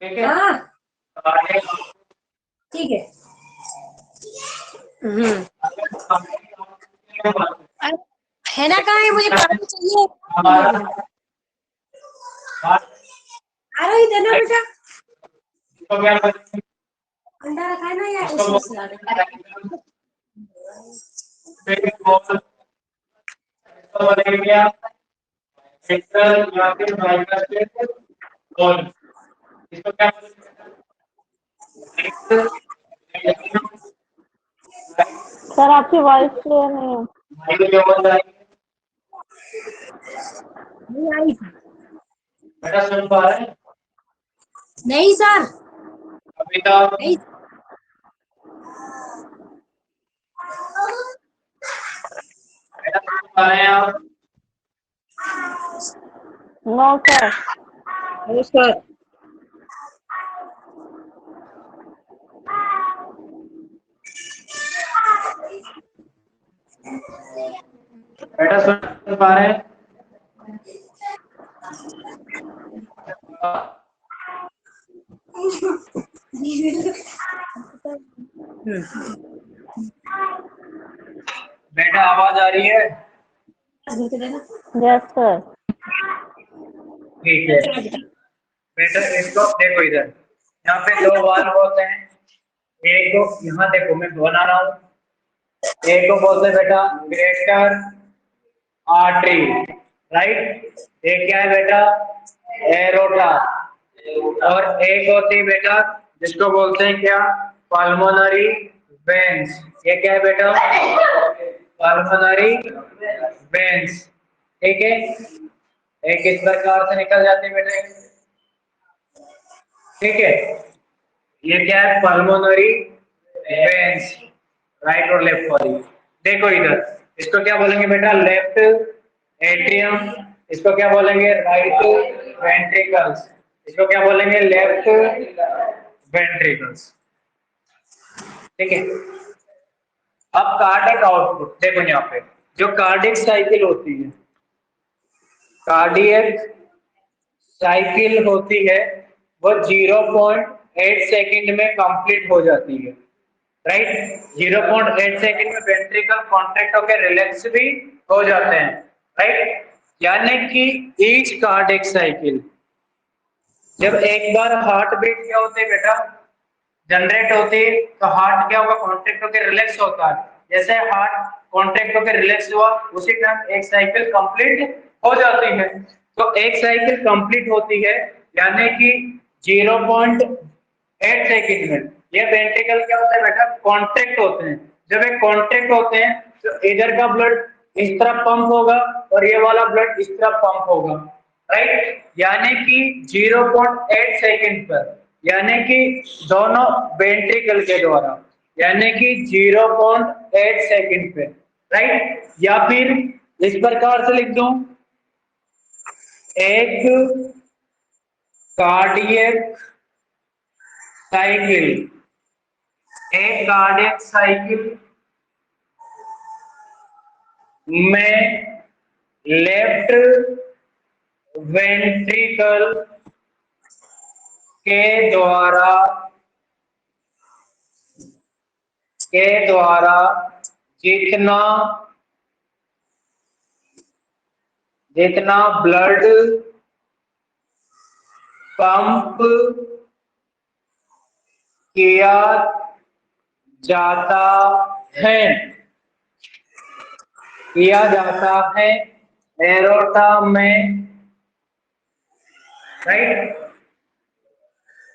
ठीक है, हाँ कार्डिक ठीक है। है ना, कहाँ है? मुझे पानी चाहिए। आ रही देना बेटा, अंडा रखा है ना यार, उसमें से ला देना। इसको क्या सर आपकी वॉइस क्लियर नहीं है। नहीं आई सर। बेटा सुन पा रहे हैं? नहीं सर, अभी तो नहीं। बेटा सुन पा रहे हैं आप? No sir. No sir. बेटा सुन पा रहे हैं? बेटा आवाज आ रही है? Yes sir. ठीक है बेटा, इसको देखो इधर, यहाँ पे दो वाल्व होते हैं। एक को यहाँ देखो मैं बना रहा हूँ, एक को बोलते हैं बेटा ग्रेटर आर्टरी, राइट। एक क्या है बेटा एरोटा, और एक होती है बेटा जिसको बोलते हैं क्या पल्मोनरी वेन्स। ये क्या है बेटा पल्मोनरी वेन्स, ठीक है। एक इस प्रकार से निकल जाते हैं बेटा, ठीक है। ये क्या है पल्मोनरी वेन्स, राइट और लेफ्ट वाली। देखो इधर, इसको क्या बोलेंगे बेटा लेफ्ट एट्रियम, इसको क्या बोलेंगे राइट वेंट्रिकल्स, इसको क्या बोलेंगे लेफ्ट वेंट्रिकल्स, ठीक है। अब कार्डिक आउटपुट देखो, यहाँ पे जो कार्डिक साइकिल होती है, कार्डियक साइकिल होती है वो 0.8 सेकंड में कंप्लीट हो जाती है, राइट। 0.8 सेकंड में वेंट्रिकल कॉन्ट्रैक्ट होकर रिलैक्स भी हो जाते हैं, राइट। यानी कि ईच कार्डियक साइकिल, जब एक बार हार्ट बीट क्या होते हैं बेटा, जनरेट होती है, तो हार्ट क्या होगा, कॉन्ट्रैक्ट होकर रिलैक्स होता है। जैसे हार्ट कॉन्ट्रैक्ट होकर रिलैक्स हुआ उसी टाइम एक साइकिल कंप्लीट हो जाती है। तो एक साइकिल कंप्लीट होती है यानी कि 0.8 सेकंड में। ये वेंट्रिकल क्या होता है बेटा, कॉन्ट्रैक्ट होते हैं। जब एक कॉन्ट्रैक्ट होते हैं तो इधर का ब्लड इस तरफ पंप होगा और ये वाला ब्लड इस तरफ पंप होगा, राइट। यानी कि 0.8 सेकंड पर, यानी कि दोनों वेंट्रिकल के द्वारा, यानी कि 0.8 सेकंड पे, राइट। या फिर इस प्रकार से लिख दूं, एक कार्डियक साइकिल, एक कार्डियक साइकिल में लेफ्ट वेंट्रिकल के द्वारा जितना ब्लड पंप किया जाता है एरोटा में, राइट,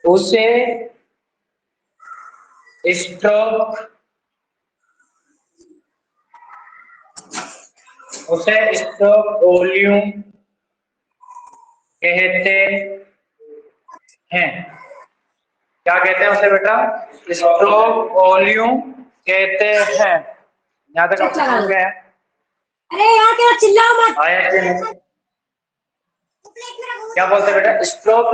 उसे स्ट्रोक वॉल्यूम कहते हैं। क्या कहते हैं उसे बेटा, स्ट्रोक वॉल्यूम कहते हैं। यहाँ तक आप समझ गए हैं? अरे यार क्या चिल्लाओ मत। आया कि नहीं? क्या बोलते हैं बेटा, स्ट्रोक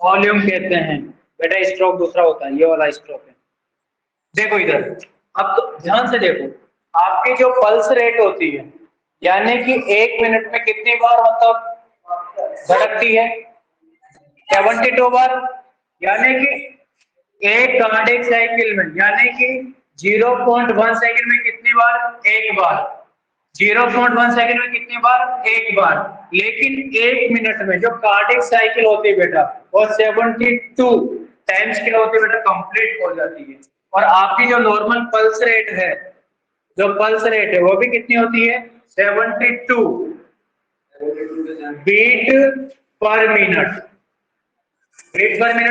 वॉल्यूम कहते हैं। बेटा स्ट्रोक दूसरा होता है, ये वाला स्ट्रोक है। देखो इधर, अब तो ध्यान से देखो, आपकी जो पल्स रेट होती है, यानी कि 1 मिनट में कितनी बार मतलब धड़कती है, 72 बार। यानी कि एक कार्डियक साइकिल में, यानी कि 0.1 सेकंड में कितनी बार, एक बार। 0.1 सेकंड में कितनी बार, एक बार। लेकिन 1 मिनट में जो कार्डियक साइकिल होती है बेटा, वो 72 टाइम्स क्या होती है बेटा, कंप्लीट हो जाती है। और आपकी जो नॉर्मल पल्स रेट है, वो भी कितनी होती है, 72 बीट पर मिनट,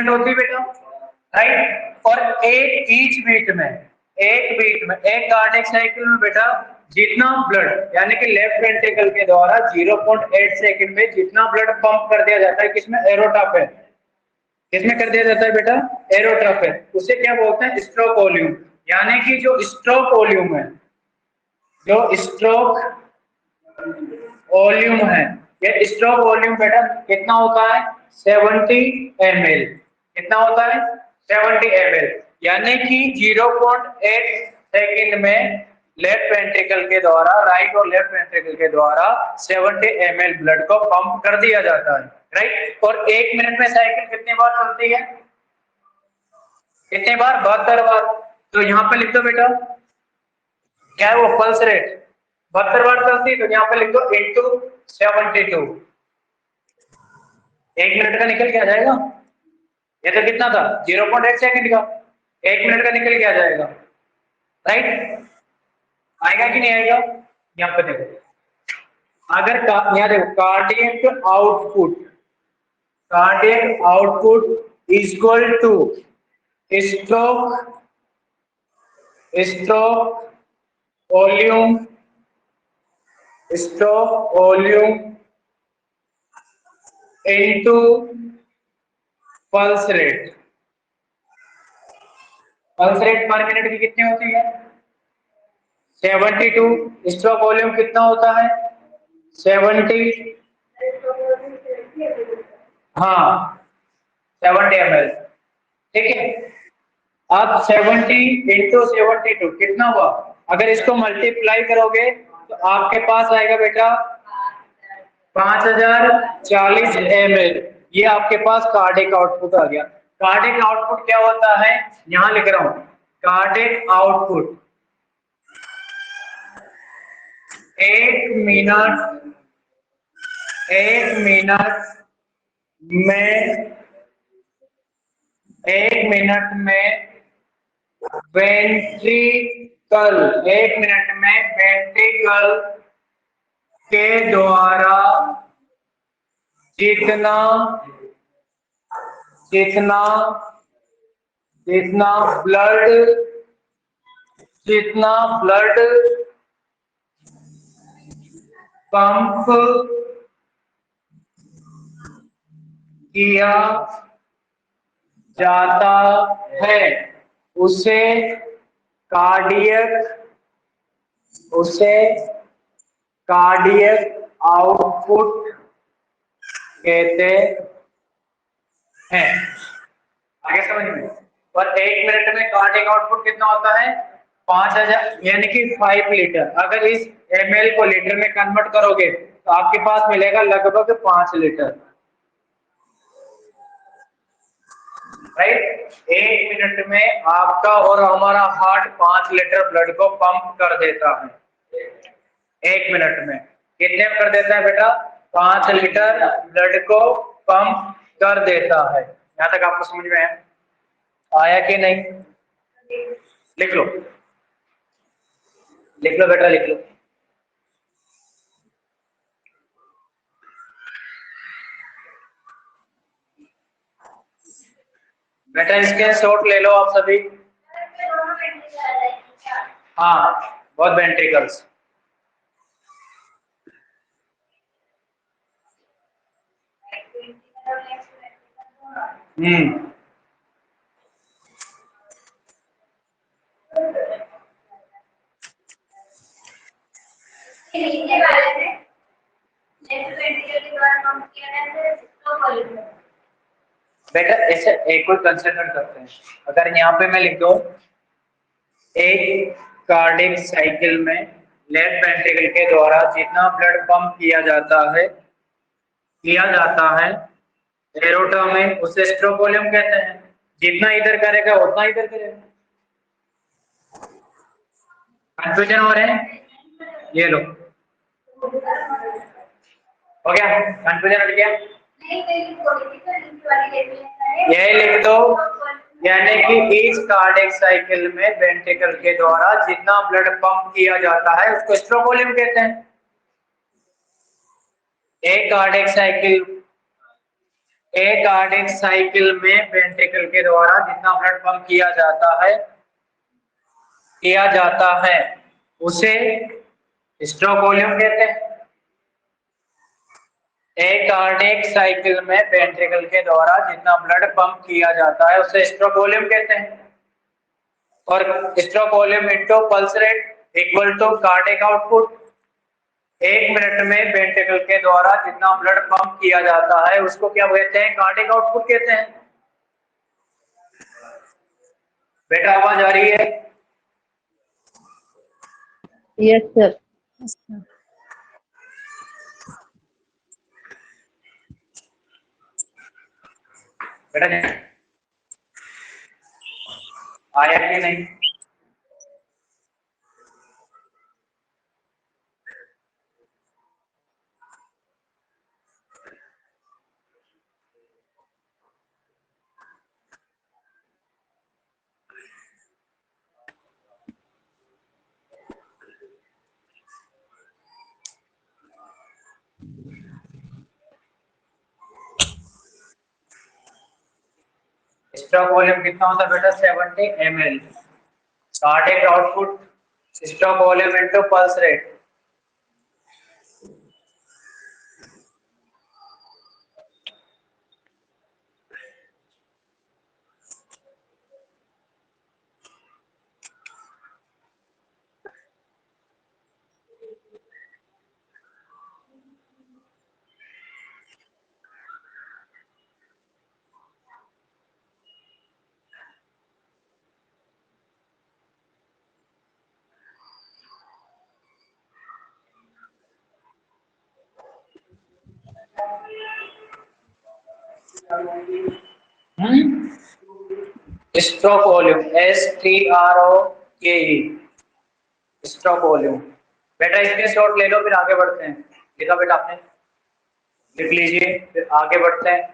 होती है बेटा, राइट। और एक कार्डियक साइकिल में बेटा जितना ब्लड, यानी कि लेफ्ट वेंट्रिकल के द्वारा 0.8 सेकंड में जितना ब्लड पंप कर दिया जाता है, किसमें, एरोटा पे, किसमें कर दिया जाता है बेटा, एरोटा पे, उसे क्या बोलते हैं, स्ट्रोक वॉल्यूम। यानी कि जो स्ट्रोक वॉल्यूम है, ये स्ट्रोक वॉल्यूम बेटा कितना होता है, 70 ml। कितना होता है, 70 ml। यानी कि 0.8 सेकंड में लेफ्ट वेंट्रिकल के द्वारा, राइट और लेफ्ट वेंट्रिकल के द्वारा 70 ml ब्लड को पंप कर दिया जाता है, राइट। और 1 मिनट में साइकिल कितनी बार चलती है, कितने बार, 72 बार। तो यहाँ पे लिख दो बेटा, क्या है वो, पल्स रेट 72 बार चलती है, तो यहाँ पे लिख दो इंटू 72। 1 मिनट का निकल के आ जाएगा, ये तो कितना था, 0.8 सेकंड का, 1 मिनट का निकल के आ जाएगा, राइट। आएगा कि नहीं आएगा, यहाँ पे देखो, अगर यहाँ देखो, cardiac output is equal two stroke volume into pulse rate. Pulse rate पर मिनट की कितनी होती है, 72। स्ट्रोक वॉल्यूम कितना होता है, 70, हाँ 70 ml, ठीक है। अब 70 इंटू 72 कितना हुआ, अगर इसको मल्टीप्लाई करोगे तो आपके पास आएगा बेटा 5040 ml। ये आपके पास कार्डिक आउटपुट आ गया। कार्डिक आउटपुट क्या होता है, यहां लिख रहा हूं, कार्डिक आउटपुट 1 मिनट 1 मिनट में 1 मिनट में वेंट्रिकल 1 मिनट में वेंट्रिकल के द्वारा जितना जितना जितना ब्लड पंप किया जाता है उसे कार्डियक आउटपुट कहते हैं। आगे समझ में। और 1 मिनट में कार्डियक आउटपुट कितना होता है, 5000 यानी कि 5 लीटर। अगर इस ml को लीटर में कन्वर्ट करोगे तो आपके पास मिलेगा लगभग 5 लीटर, राइट। 1 मिनट में आपका और हमारा हार्ट 5 लीटर ब्लड को पंप कर देता है। 1 मिनट में कितने कर देता है बेटा, 5 लीटर ब्लड को पंप कर देता है। यहां तक आपको समझ में आया कि नहीं? लिख लो बेटा, लिख लो। बेटा इसके शॉट ले लो आप सभी। हाँ, बहुत वेंट्रिकल्स। बेटा ऐसे एक और कंसिडर करते हैं। अगर यहाँ पे मैं लिख दूं, एक कार्डियक साइकिल में लेफ्ट वेंट्रिकल के द्वारा जितना ब्लड पंप किया जाता है एरोटा में, उसे स्ट्रोक वॉल्यूम कहते हैं। जितना इधर करेगा उतना इधर करेगा। कंफ्यूजन हो रहे हैं? ये लो, हो गया, कंफ्यूजन हट गया। यही लिख दो, यानी कि इस कार्डियक साइकिल में वेंट्रिकल के द्वारा जितना ब्लड पंप किया जाता है उसको स्ट्रोक वॉल्यूम कहते हैं। एक कार्डियक साइकिल में वेंट्रिकल के द्वारा जितना ब्लड पंप किया जाता है उसे स्ट्रोक वॉल्यूम कहते हैं। एक कार्डियक साइकिल में वेंट्रिकल के द्वारा जितना ब्लड पंप किया जाता है उसे स्ट्रोक वॉल्यूम कहते हैं। और stroke volume into pulse rate equal to cardiac output. 1 minute में वेंट्रिकल के द्वारा जितना ब्लड पंप किया जाता है उसको क्या कहते हैं, कार्डियक आउटपुट कहते हैं। बेटा आवाज आ रही है? Yes sir. बेटा आया कि नहीं? स्ट्रोक वॉल्यूम कितना होता है बेटा, 70 ml। Cardiac output stroke volume into pulse rate. Stroke volume, STROKE, stroke volume. बेटा इसके शॉर्ट ले लो, फिर आगे बढ़ते हैं। लिखा बेटा आपने, लिख लीजिए, फिर आगे बढ़ते हैं।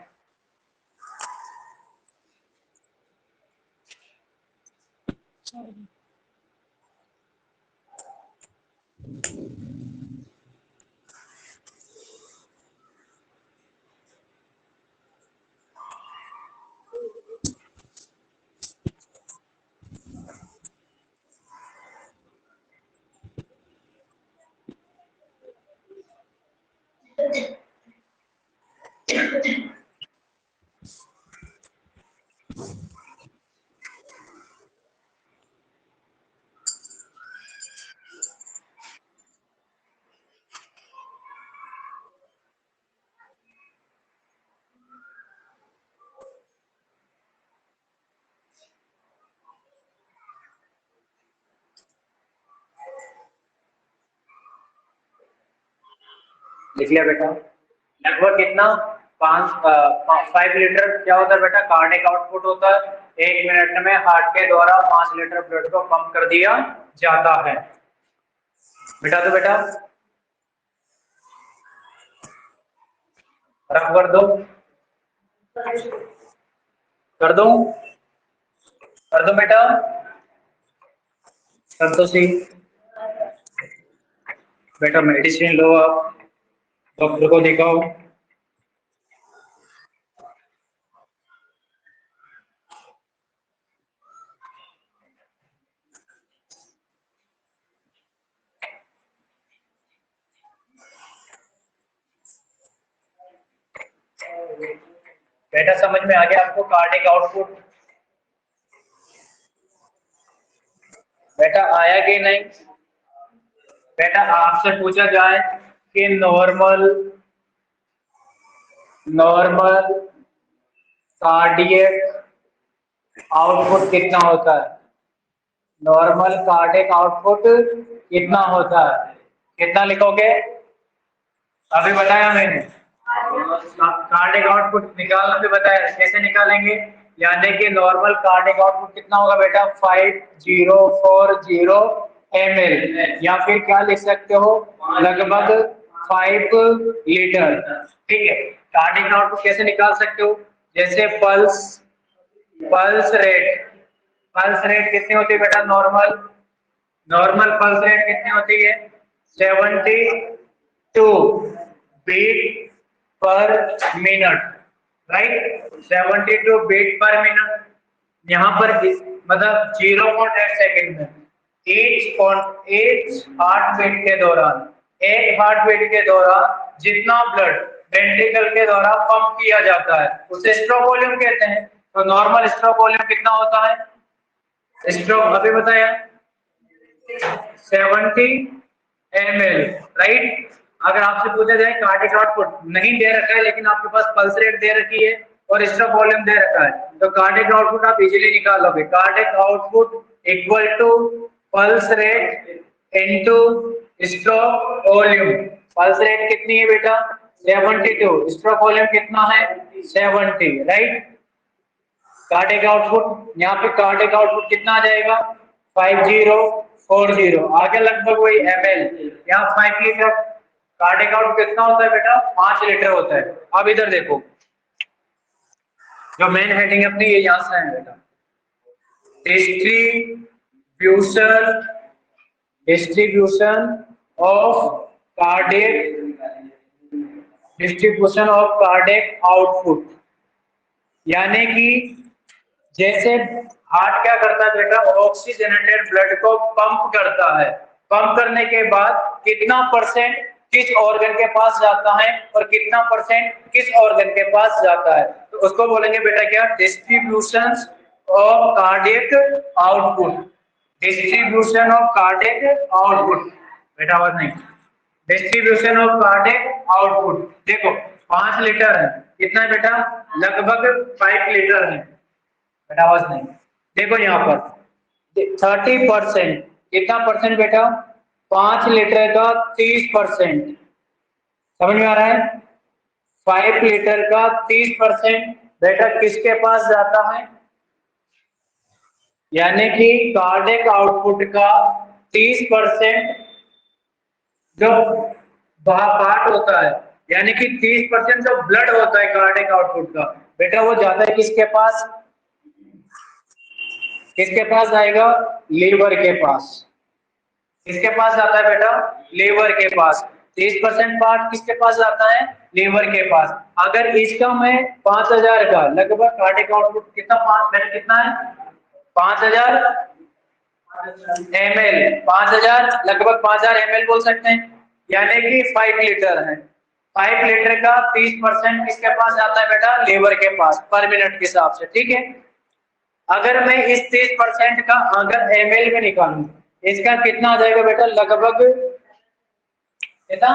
लिख लिया बेटा। लगभग कितना 5 लीटर क्या होता है बेटा, कार्डियक आउटपुट होता है। 1 मिनट में हार्ट के द्वारा 5 लीटर ब्लड को पंप कर दिया जाता है। बेटा तो बेटा रफ कर दो, कर दो, कर दो बेटा, कर दो सी। बेटा मेडिसिन लो, आप डॉक्टर को दिखाओ। बेटा समझ में आ गया आपको कार्डियक आउटपुट? बेटा आया कि नहीं? बेटा आपसे पूछा जाए कि नॉर्मल कार्डियक आउटपुट कितना होता है? नॉर्मल कार्डियक आउटपुट कितना होता है? कितना लिखोगे? अभी बताया मैंने, कार्डियक आउटपुट निकालना भी बताया। कैसे निकालेंगे? यानी कि नॉर्मल कार्डियक आउटपुट कितना होगा बेटा? 5040 ml, या फिर क्या लिख सकते हो, लगभग 5 लीटर। ठीक है, कार्डियक आउटपुट कैसे निकाल सकते हो? जैसे पल्स रेट कितनी होती है बेटा? नॉर्मल पल्स रेट कितनी होती है? 72 beat per minute, right? 72 beat per minute. यहाँ पर मतलब 0.8 सेकेंड में each हार्ट बीट के दौरान, एक हार्ट बीट के दौरान जितना ब्लड वेंट्रिकल के द्वारा पंप किया जाता है उसे स्ट्रोक वॉल्यूम कहते हैं। तो नॉर्मल स्ट्रोक वॉल्यूम कितना होता है? स्ट्रोक अभी बताया 70 ml, राइट? अगर आपसे पूछा जाए कार्डियक आउटपुट नहीं दे रखा है लेकिन आपके पास पल्स रेट दे रखी है और स्ट्रोक वॉल्यूम दे रखा है, तो कार्डियक आउटपुट आप इजीली निकाल लोगे। Cardiac output equal to pulse rate into stroke volume. Pulse rate कितनी है बेटा? 72। स्ट्रोक वॉल्यूम कितना है? 70, राइट? कार्डियक आउटपुट, यहाँ पे कार्डियक आउटपुट कितना आ जाएगा? 5040। आगे लगभग वही ml, यहाँ 5 लीटर। कार्डियक आउटपुट कितना होता है बेटा? 5 लीटर होता है। अब इधर देखो, जो मेन हेडिंग अपनी ये यहाँ से है बेटा, डिस्ट्रीब्यूशन ऑफ कार्डियक आउटपुट। यानी कि जैसे हार्ट क्या करता है बेटा? ऑक्सीजनेटेड ब्लड को पंप करता है। पंप करने के बाद कितना परसेंट किस ऑर्गन के पास जाता है और कितना परसेंट किस ऑर्गन के पास जाता है, तो उसको बोलेंगे बेटा क्या? Distribution of cardiac output. Distribution of cardiac output, बेटा आवाज नहीं। Distribution of cardiac output. देखो 5 लीटर है, कितना है बेटा? लगभग 5 लीटर है। बेटा आवाज नहीं। देखो यहाँ पर 30%, कितना परसेंट बेटा? 5 लीटर का 30%। समझ में आ रहा है? 5 लीटर का 30%, बेटा किसके पास जाता है, यानी कि कार्डियक आउटपुट का 30% जो पार्ट होता है, यानी कि 30% जो ब्लड होता है कार्डियक आउटपुट का, बेटा वो जाता है किसके पास, किसके पास जाएगा, लीवर के पास। किसके पास जाता है बेटा, लीवर के पास। 30% पार्ट किसके पास जाता है, लीवर के पास। अगर इसका मैं 5000 का लगभग कार्डियक आउटपुट कितना, कितना है 5000 ml, 5000 लगभग 5000 ml बोल सकते हैं, यानी कि 5 लीटर है। 5 लीटर का 30% किसके पास जाता है बेटा, लीवर के पास, पर मिनट के हिसाब से, ठीक है। अगर मैं इस 30% का अगर ml में निकालूं, इसका कितना आ जाएगा बेटा, लगभग कितना,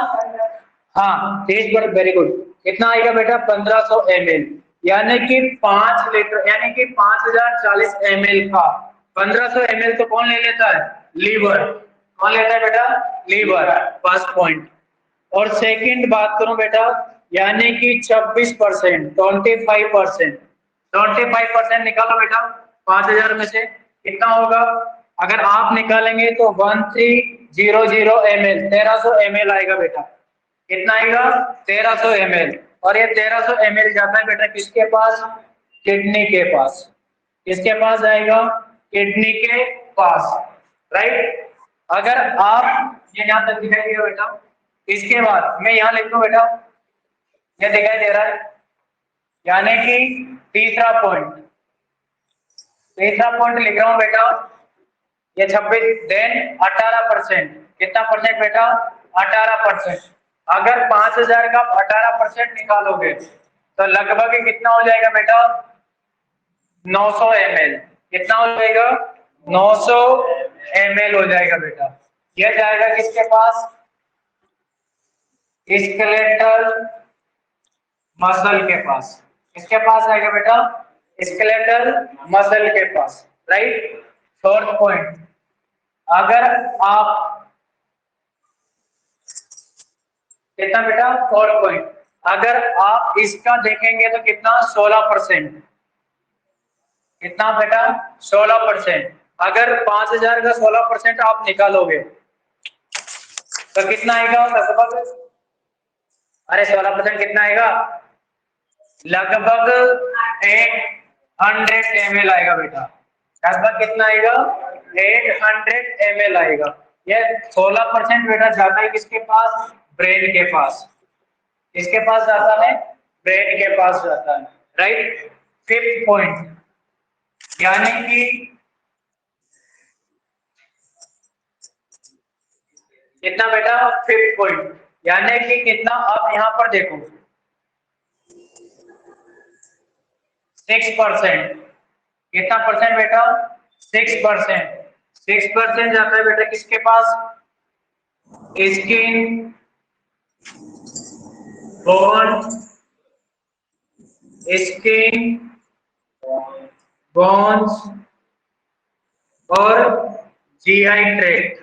हाँ 30, वेरी गुड, कितना आएगा बेटा 1500 ml, यानी कि 5 लीटर, यानी कि 5040 ml का 1500 ml तो कौन ले लेता है, लीवर। कौन लेता है बेटा, लीवर, फर्स्ट पॉइंट। और सेकंड बात करूं बेटा, यानी कि 26%, 25% निकालो बेटा 5000 में से कितना होगा, अगर आप निकालेंगे तो 1300 ml, 1300 ml आएगा बेटा। कितना आएगा, 1300 ml। और ये 1300 ml जाता है बेटा किसके पास, किडनी के पास। किसके पास जाएगा, किडनी के पास, राइट। अगर आप ये यहां तक दिखाई दिया बेटा, इसके बाद मैं यहां लिख दूं बेटा, ये दिखाई दे रहा है, यानी कि तीसरा पॉइंट लिख रहा हूं बेटा, ये 26 देन 18%, कितना परसेंट बेटा, 18%। अगर 5000 का 18% निकालोगे तो लगभग कितना हो जाएगा बेटा, 900 ml। कितना हो जाएगा, 900 ml हो जाएगा बेटा। यह जाएगा किसके पास, स्केलेटल मसल के पास। किसके पास आएगा बेटा, स्केलेटल मसल के पास, राइट। फोर्थ पॉइंट, अगर आप कितना बेटा, 4 पॉइंट, अगर आप इसका देखेंगे तो कितना 16%, कितना बेटा 16%। अगर 5000 का 16% आप निकालोगे तो कितना आएगा लगभग, अरे 16% कितना आएगा, लगभग 800 ml आएगा बेटा। लगभग कितना आएगा, 800 ml आएगा। ये 16% बेटा जाता है किसके पास, ब्रेन के पास। किसके पास जाता है, ब्रेन के पास जाता है, राइट। फिफ्थ पॉइंट, यानी कि कितना बेटा, फिफ्थ पॉइंट, यानी कि कितना, आप यहां पर देखो 6%, कितना परसेंट बेटा, 6%। 6% जाता है बेटा किसके पास, स्किन, बोन, स्किन, बोन्स और GI tract,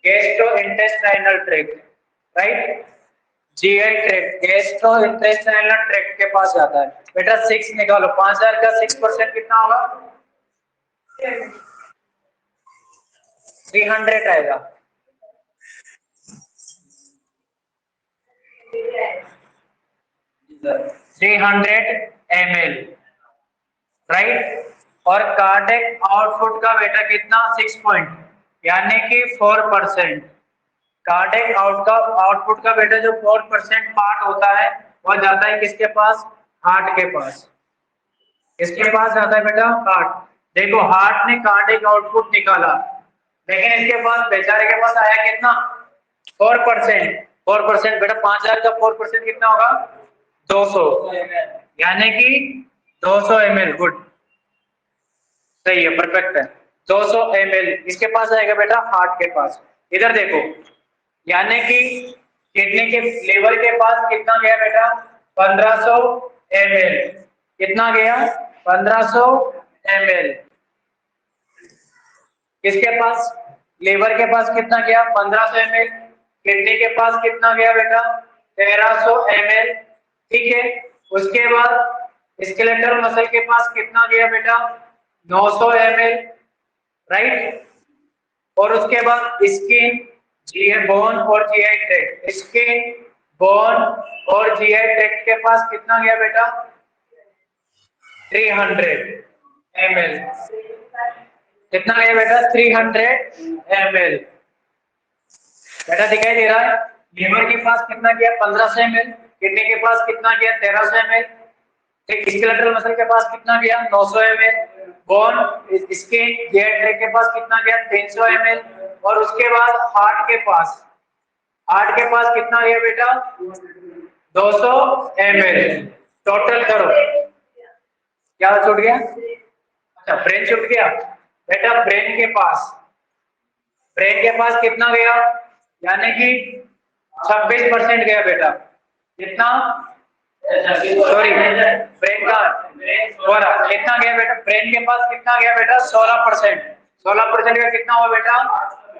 gastro intestinal tract, right. GI tract, gastro intestinal tract के पास जाता है बेटा। 6 निकालो, 5000 का 6% कितना होगा, 300 आएगा। Three 300 ml, right. और कार्डियक आउटपुट का बेटा कितना, 6 पॉइंट, यानी कि 4%। कार्डियक आउटपुट का बेटा जो 4% पार्ट होता है वह जाता है किसके पास, हार्ट के पास। किसके पास जाता है बेटा, हार्ट। देखो हार्ट ने कार्डियक आउटपुट निकाला, लेकिन इसके पास बेचारे के पास आया कितना, 4%। 4% बेटा 5000 का 4% कितना होगा, 200, यानी कि 200 ml। गुड, सही है, परफेक्ट है। 200 ml इसके पास आएगा बेटा, हार्ट के पास। इधर देखो, यानी कि किडनी के, लीवर के पास कितना गया बेटा, 1500 ml। कितना गया, 1500 ml। किसके पास, लीवर के पास कितना गया, 1500 ml। किडनी के पास कितना गया बेटा, 1300 ml। ठीक है। उसके बाद स्केलेटल मसल के पास कितना गया बेटा, 900 ml, राइट। और उसके बाद स्किन, जीआई बोन और जीआई ट्रैक्ट, स्किन, बोन और जीआई ट्रैक्ट के पास कितना गया बेटा, 300 ml। कितना गया बेटा, 300 ml। बेटा दिखाई दे रहा है। लीवर के पास कितना गया, 1500 ml। किडनी के पास कितना गया, 1300 ml। स्केलेटल मसल के पास कितना गया, 900 ml। Bone, skin, GI tract के पास कितना गया, 300 ml। और उसके बाद हार्ट के पास कितना गया बेटा, 200 ml। टोटल करो, क्या छूट गया, अच्छा ब्रेन छूट गया बेटा। ब्रेन के पास कितना गया, यानी कि 26% गया बेटा। कितना, सॉरी ब्रेन का कितना गया बेटा, ब्रेन के पास कितना गया बेटा, 16%। 16% का कितना हुआ बेटा,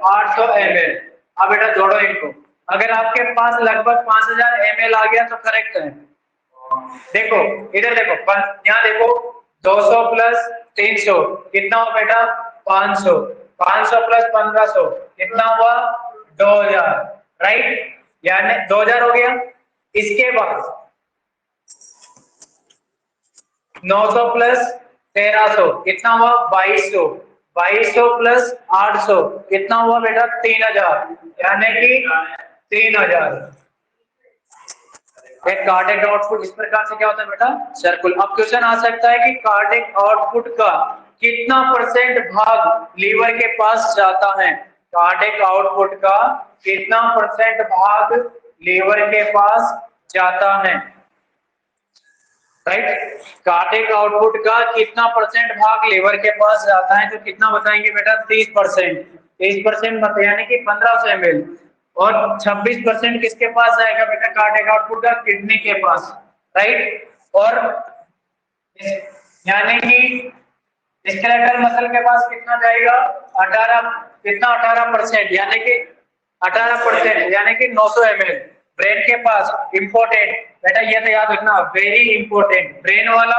800 ml। अब बेटा जोड़ो इनको, अगर आपके पास लगभग 5000 ml आ गया तो करेक्ट है। देखो इधर देखो, यहाँ देखो 200 प्लस 300 कितना हुआ बेटा, 500। 500 प्लस 1500 कितना हुआ, 2000, राइट, यानी 2000 हो गया। इसके बाद 900 प्लस 1300 कितना हुआ, 2200। 2200 प्लस 800 कितना हुआ बेटा, 3000, यानी कि 3000। एक कार्डियक आउटपुट इस प्रकार से क्या होता है बेटा, सर्कुल। अब क्वेश्चन आ सकता है कि कार्डियक आउटपुट का कितना परसेंट भाग लीवर के पास जाता है, कार्डियक आउटपुट का कितना परसेंट भाग लीवर के पास जाता है, राइट। कार्डियक आउटपुट का कितना परसेंट भाग लीवर के पास जाता है, तो कितना बताएंगे बेटा, 30%। 30% मत यानी कि 1500 ml। और 26% किसके पास जाएगा बेटा, कार्डियक आउटपुट का, किडनी के पास, राइट। और यानी कि स्केलेटल मसल के पास कितना जाएगा, 18%, यानी कि 18%, यानी कि 900 ml। ब्रेन के पास इंपॉर्टेंट बेटा, ये तो याद रखना, वेरी इंपॉर्टेंट, ब्रेन वाला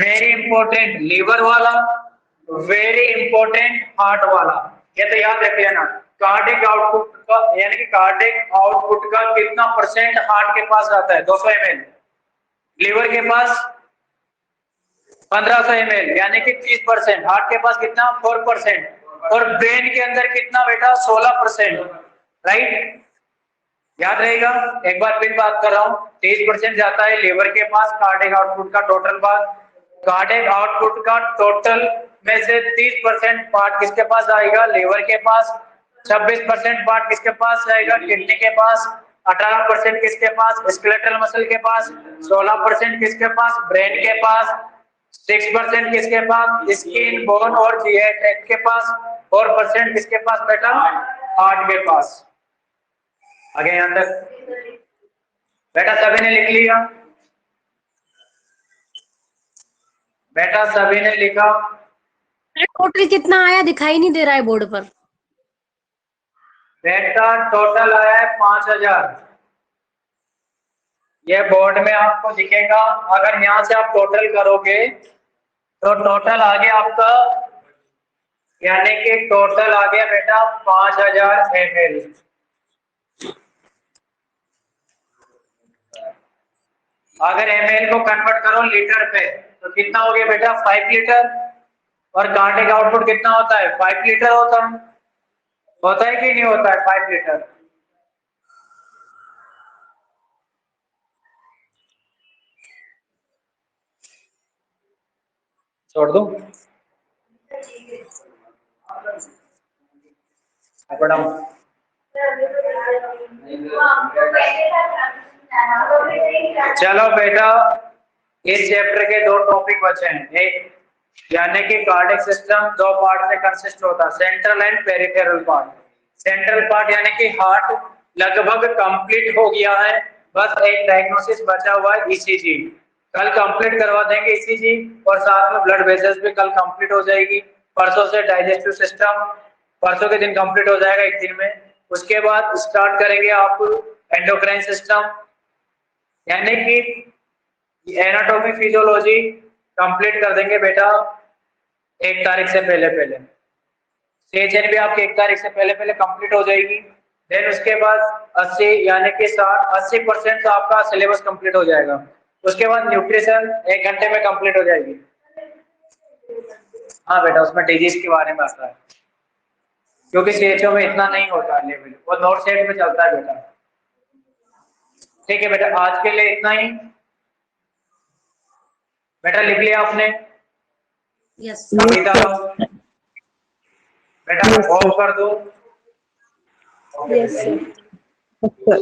वेरी इंपॉर्टेंट, लीवर वाला वेरी इंपॉर्टेंट, हार्ट वाला, ये तो याद रख लेना। कार्डियक आउटपुट का यानी कि कार्डियक आउटपुट का कितना परसेंट हार्ट के पास जाता है, 200 ml। लीवर के पास 1500 ml, यानी कि 30%। हार्ट के पास कितना, 4%। और ब्रेन के अंदर कितना बेटा, 16%, राइट, याद रहेगा। एक बार फिर बात कर रहा हूँ, 30% जाता है लीवर के पास कार्डियक आउटपुट का टोटल भाग। कार्डियक आउटपुट का टोटल में से 30% पार्ट किसके पास आएगा, लीवर के पास। 26% पार्ट किसके पास जाएगा, किडनी के पास। 18% किसके पास, स्केलेटल मसल के पास। 16% किसके पास, ब्रेन के पास। 6% किसके पास, स्किन, बोन और जीआई ट्रैक्ट के पास। 4% किसके पास बेटा, हार्ट के पास। आगे यहां तक बेटा सभी ने लिख लिया, बेटा सभी ने लिखा। टोटल कितना आया दिखाई नहीं दे रहा है बोर्ड पर। बेटा टोटल आया है 5000, ये बोर्ड में आपको दिखेगा। अगर यहां से आप टोटल करोगे तो टोटल आ गया आपका, यानी कि टोटल आ गया बेटा 5000 ml। अगर ml को कन्वर्ट करो लीटर पे तो कितना हो गया बेटा, 5 लीटर। और कार्डियक आउटपुट कितना होता है, 5 लीटर होता है कि नहीं होता है, 5 लीटर। छोड़ दूं, चलो बेटा, इस चैप्टर के 2 टॉपिक बचे हैं। एक यानी कि कार्डियक सिस्टम 2 पार्ट से कंसिस्ट होता है, central and peripheral part. Central part यानी कि हार्ट लगभग कंप्लीट हो गया है, बस एक डायग्नोसिस बचा हुआ है, ईसीजी। कल कंप्लीट करवा देंगे ईसीजी, और साथ में ब्लड वेसल्स भी कल कंप्लीट हो जाएगी। परसों से डाइजेस्टिव सिस्टम, परसों के दिन कंप्लीट हो जाएगा, एक दिन में। उसके बाद स्टार्ट करेंगे आप एंडोक्राइन सिस्टम, यानी कि एनाटॉमी फिजियोलॉजी कंप्लीट कर देंगे बेटा 1 तारीख से पहले पहले। CHN भी आपकी 1 तारीख से पहले पहले कंप्लीट हो जाएगी। देन उसके बाद 80 यानी कि 60-80% तो आपका सिलेबस कंप्लीट हो जाएगा। उसके बाद न्यूट्रिशन 1 घंटे में कंप्लीट हो जाएगी। हाँ बेटा, उसमें डिजीज के बारे में आता है, क्योंकि CHO में इतना नहीं होता लेवल, वो नोट सेट में चलता है बेटा। ठीक है बेटा, आज के लिए इतना ही। बेटा लिख लिया आपने? यस कविता बेटा ऑफ कर दो। Yes, sir. अच्छा।